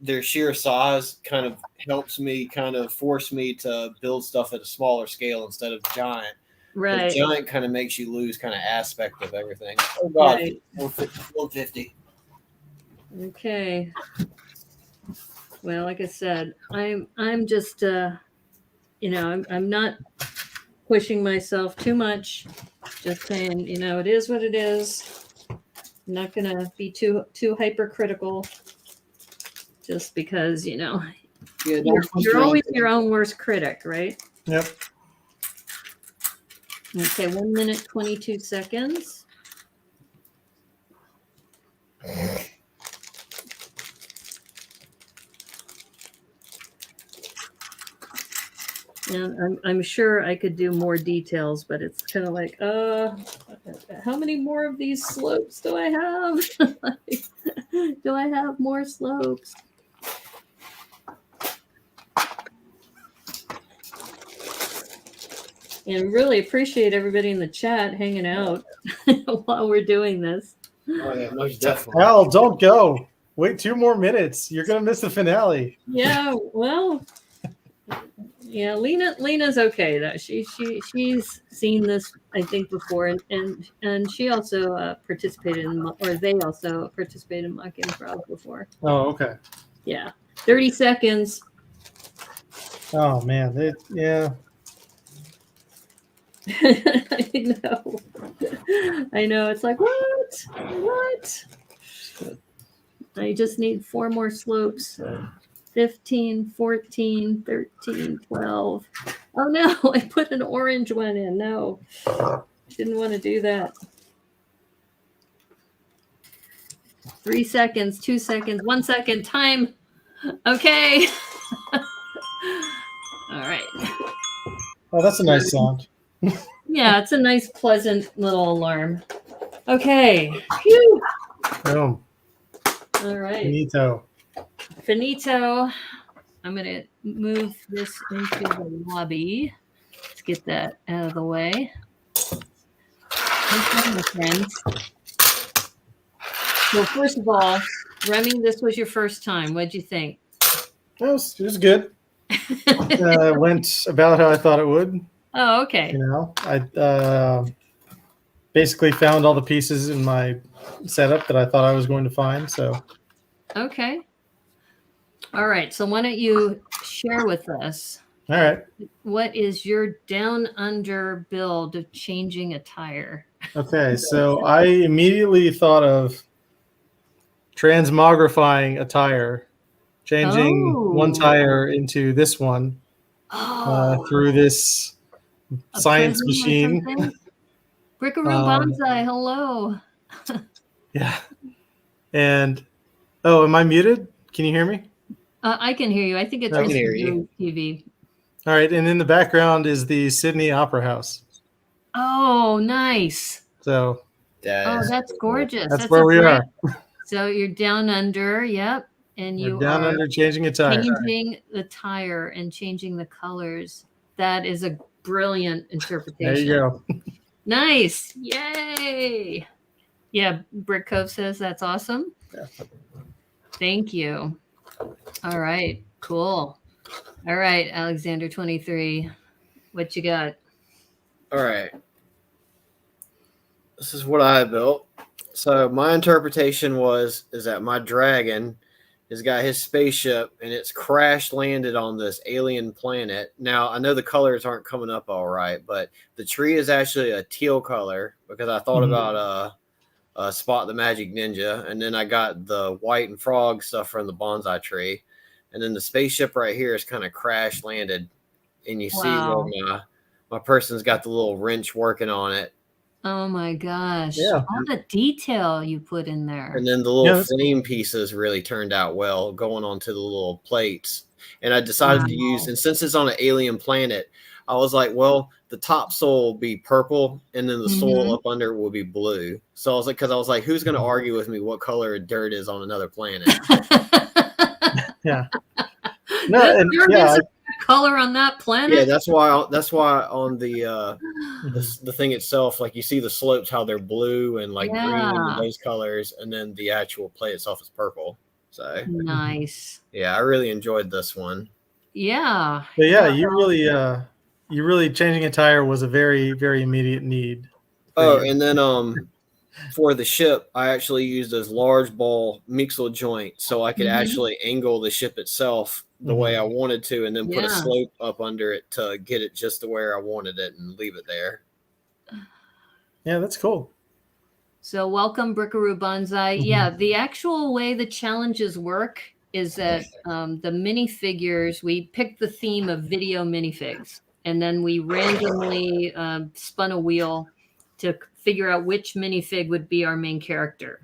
their sheer size kind of helps me kind of force me to build stuff at a smaller scale instead of giant. Right. Giant kind of makes you lose kind of aspect of everything. Oh God, right. 150. Okay. Well, like I said, I'm just I'm not pushing myself too much. Just saying, it is what it is. I'm not gonna be too hypercritical. Just because you're always your own worst critic, right? Yep. Okay, 1 minute 22 seconds. And I'm sure I could do more details, but it's kind of like, I How many more of these slopes do I have? Do I have more slopes? And really appreciate everybody in the chat hanging out while we're doing this. Oh yeah, most definitely. Al, don't go. Wait 2 more minutes. You're gonna miss the finale. Yeah, well, yeah, Lena's okay though. She's seen this I think before, and she also participated in, or they also participated in mock improv before. Oh, okay. Yeah, 30 seconds. Oh man, yeah. I know. It's like, what? I just need 4 more slopes. 15, 14, 13, 12. Oh no, I put an orange one in. No, didn't want to do that. 3 seconds, 2 seconds, 1 second, time. Okay. All right. Oh, that's a nice sound. Yeah, it's a nice, pleasant little alarm. Okay. Phew. Boom. All right. Finito. I'm going to move this into the lobby. Let's get that out of the way. Okay, my friends. So first of all, Remy, this was your first time. What'd you think? It was good. Went about how I thought it would. Oh, okay. You know, I basically found all the pieces in my setup that I thought I was going to find. So, okay. All right. So why don't you share with us? All right. What is your down under build of changing a tire? Okay. So I immediately thought of transmogrifying a tire, changing one tire into this one through this science machine. Brickaroo Bonsai, hello. Yeah. And am I muted? Can you hear me? I can hear you. I think it's I can hear you. TV. All right. And in the background is the Sydney Opera House. Oh, nice. So that's gorgeous. That's where we are. So you're down under, yep. And you We're down under changing a tire. Changing the tire and changing the colors. That is a brilliant interpretation. There you go. Nice. Yay. Yeah, Brick Cove says that's awesome. Yeah. Thank you. All right, cool. All right, Alexander 23. What you got? All right. This is what I built. So my interpretation is that my dragon has got his spaceship and it's crash landed on this alien planet. Now, I know the colors aren't coming up all right, but the tree is actually a teal color because I thought about Spot the Magic Ninja, and then I got the white and frog stuff from the bonsai tree, and then the spaceship right here is kind of crash landed, and you see where my person's got the little wrench working on it. Oh my gosh. Yeah. All the detail you put in there. And then the little frame pieces really turned out well going onto the little plates. And I decided to use, and since it's on an alien planet, I was like, well, the top soil will be purple and then the soil up under will be blue. So I was like, because I was like, who's going to argue with me what color dirt is on another planet? Yeah. No, and yeah. Color on that planet. Yeah, that's why on the thing itself, like you see the slopes how they're blue and like green and those colors, and then the actual plate itself is purple. So nice. Yeah, I really enjoyed this one. Yeah. But yeah, you really changing a tire was a very, very immediate need. Oh, and then for the ship, I actually used those large ball mixel joints so I could actually angle the ship itself the way I wanted to, and then put a slope up under it to get it just to where I wanted it and leave it there. Yeah, that's cool. So welcome, Brickaroo Bonsai. Yeah, the actual way the challenges work is that the minifigures, we picked the theme of video minifigs, and then we randomly spun a wheel to figure out which minifig would be our main character.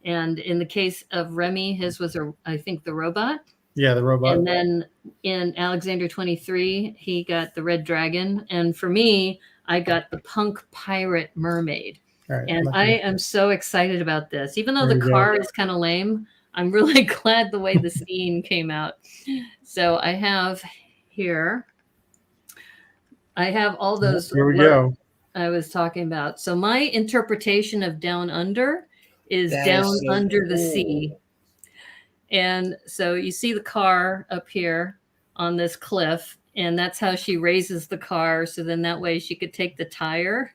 And in the case of Remy, his was, I think, the robot. Yeah, the robot. And then in Alexander 23, he got the red dragon. And for me, I got the punk pirate mermaid. All right. And I am so excited about this. Even though There the you car go. is kind of lame, I'm really glad the way the scene came out. So I have here, I have all those Here we what go. I was talking about. So my interpretation of Down Under is That Down is so Under the cool. Sea. And so you see the car up here on this cliff, and that's how she raises the car. So then that way she could take the tire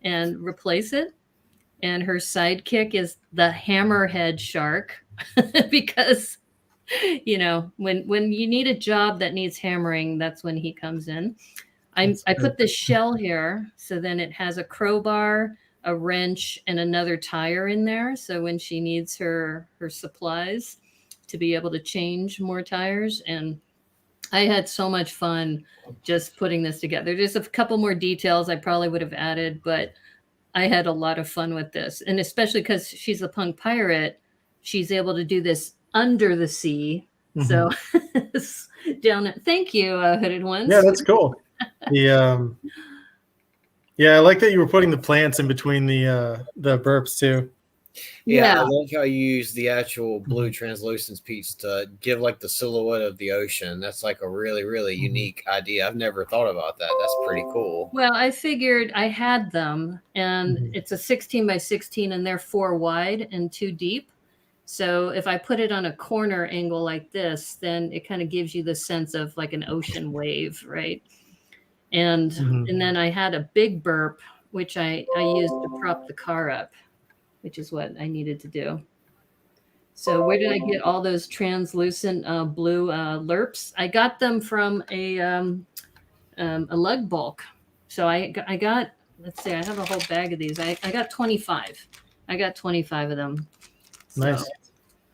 and replace it. And her sidekick is the hammerhead shark because when you need a job that needs hammering, that's when he comes in. I put this shell here, so then it has a crowbar, a wrench, and another tire in there. So when she needs her supplies to be able to change more tires. And I had so much fun just putting this together. There's a couple more details I probably would have added, but I had a lot of fun with this. And especially because she's a punk pirate, she's able to do this under the sea. So down it. Thank you, Hooded Ones. Yeah, that's cool. The yeah, I like that you were putting the plants in between the burps too. Yeah, I love how you use the actual blue translucence piece to give like the silhouette of the ocean. That's like a really, really unique idea. I've never thought about that. That's pretty cool. Well, I figured I had them, and it's a 16 by 16, and they're 4 wide and 2 deep. So if I put it on a corner angle like this, then it kind of gives you the sense of like an ocean wave, right? And then I had a big burp, which I used to prop the car up, which is what I needed to do. So where did I get all those translucent blue lerps? I got them from a lug bulk. So I got, let's see, I have a whole bag of these. I got 25. I got 25 of them. So Nice.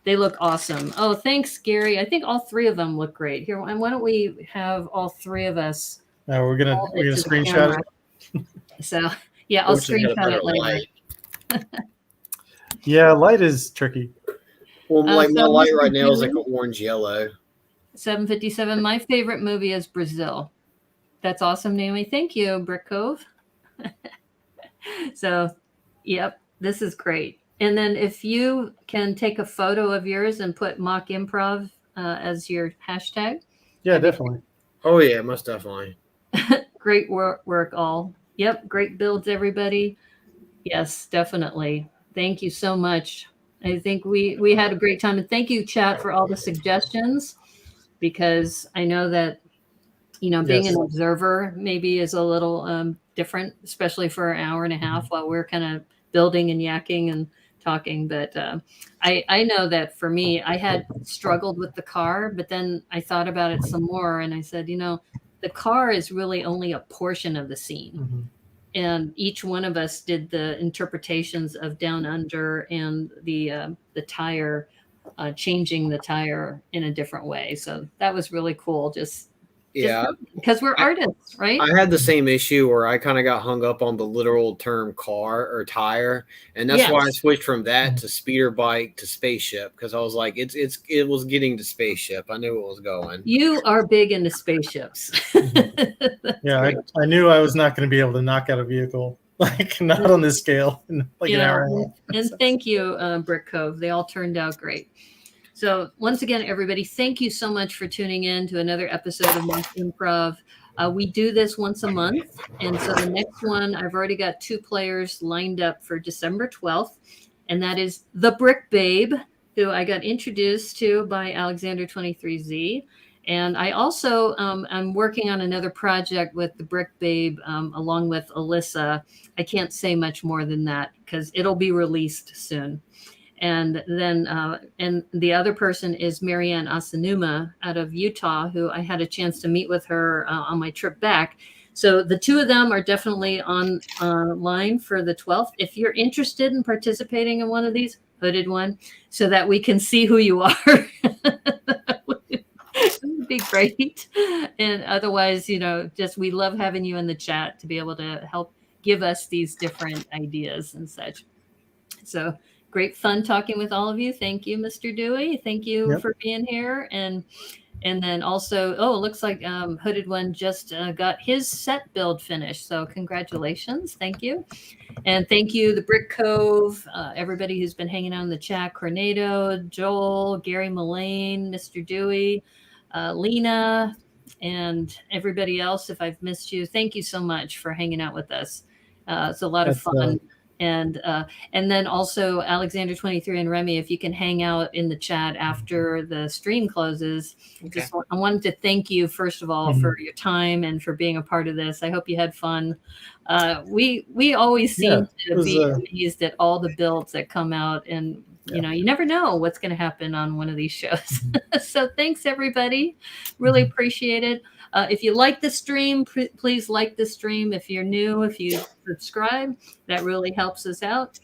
they look awesome. Oh, thanks, Gary. I think all 3 of them look great. Here, and why don't we have all 3 of us? We're gonna screenshot it. So yeah, I'll screenshot it later. Yeah, light is tricky. Well, like my light right now is like an orange yellow. 757. My favorite movie is Brazil. That's awesome, Naomi. Thank you, Brick Cove. So, yep, this is great. And then if you can take a photo of yours and put mock improv as your hashtag. Yeah, definitely. Oh yeah, most definitely. Great work all. Yep, great builds, everybody. Yes, definitely. Thank you so much. I think we had a great time. And thank you, chat, for all the suggestions, because I know that, being an observer maybe is a little different, especially for an hour and a half while we're kind of building and yakking and talking. But I know that for me, I had struggled with the car, but then I thought about it some more and I said, the car is really only a portion of the scene. And each one of us did the interpretations of Down Under and the tire, changing the tire in a different way. So that was really cool. Just because we're artists, right? I had the same issue where I kind of got hung up on the literal term car or tire, and that's why I switched from that to speeder bike to spaceship, because I was like, it was getting to spaceship. I knew it was going. You are big into spaceships. Yeah, I knew I was not going to be able to knock out a vehicle, like not on this scale, in like an hour and a half. And thank you, Brick Cove. They all turned out great. So once again, everybody, thank you so much for tuning in to another episode of Mock Improv. We do this once a month. And so the next one, I've already got 2 players lined up for December 12th. And that is the Brick Babe, who I got introduced to by Alexander23Z. And I also I'm working on another project with the Brick Babe along with Alyssa. I can't say much more than that because it'll be released soon. And then and the other person is Marianne Asanuma out of Utah, who I had a chance to meet with her on my trip back. So the 2 of them are definitely online for the 12th. If you're interested in participating in one of these, Hooded One, so that we can see who you are. That would be great. And otherwise, just we love having you in the chat to be able to help give us these different ideas and such. So great fun talking with all of you. Thank you, Mr. Dewey. Thank you for being here. And And then also, it looks like Hooded One just got his set build finished. So congratulations. Thank you. And thank you, the Brick Cove, everybody who's been hanging out in the chat, Cornado, Joel, Gary Mullane, Mr. Dewey, Lena, and everybody else. If I've missed you, thank you so much for hanging out with us. It's a lot of fun. And then also Alexander 23 and Remy, if you can hang out in the chat after the stream closes. Okay. I wanted to thank you, first of all, for your time and for being a part of this. I hope you had fun. We always seem to be amazed at all the builds that come out, and you never know what's going to happen on one of these shows. So thanks, everybody. Really appreciate it. If you like the stream, please like the stream. If you're new, if you subscribe, that really helps us out.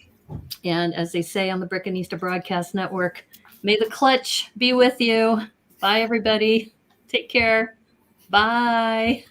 And as they say on the Brickanista Broadcast Network, may the clutch be with you. Bye, everybody. Take care. Bye.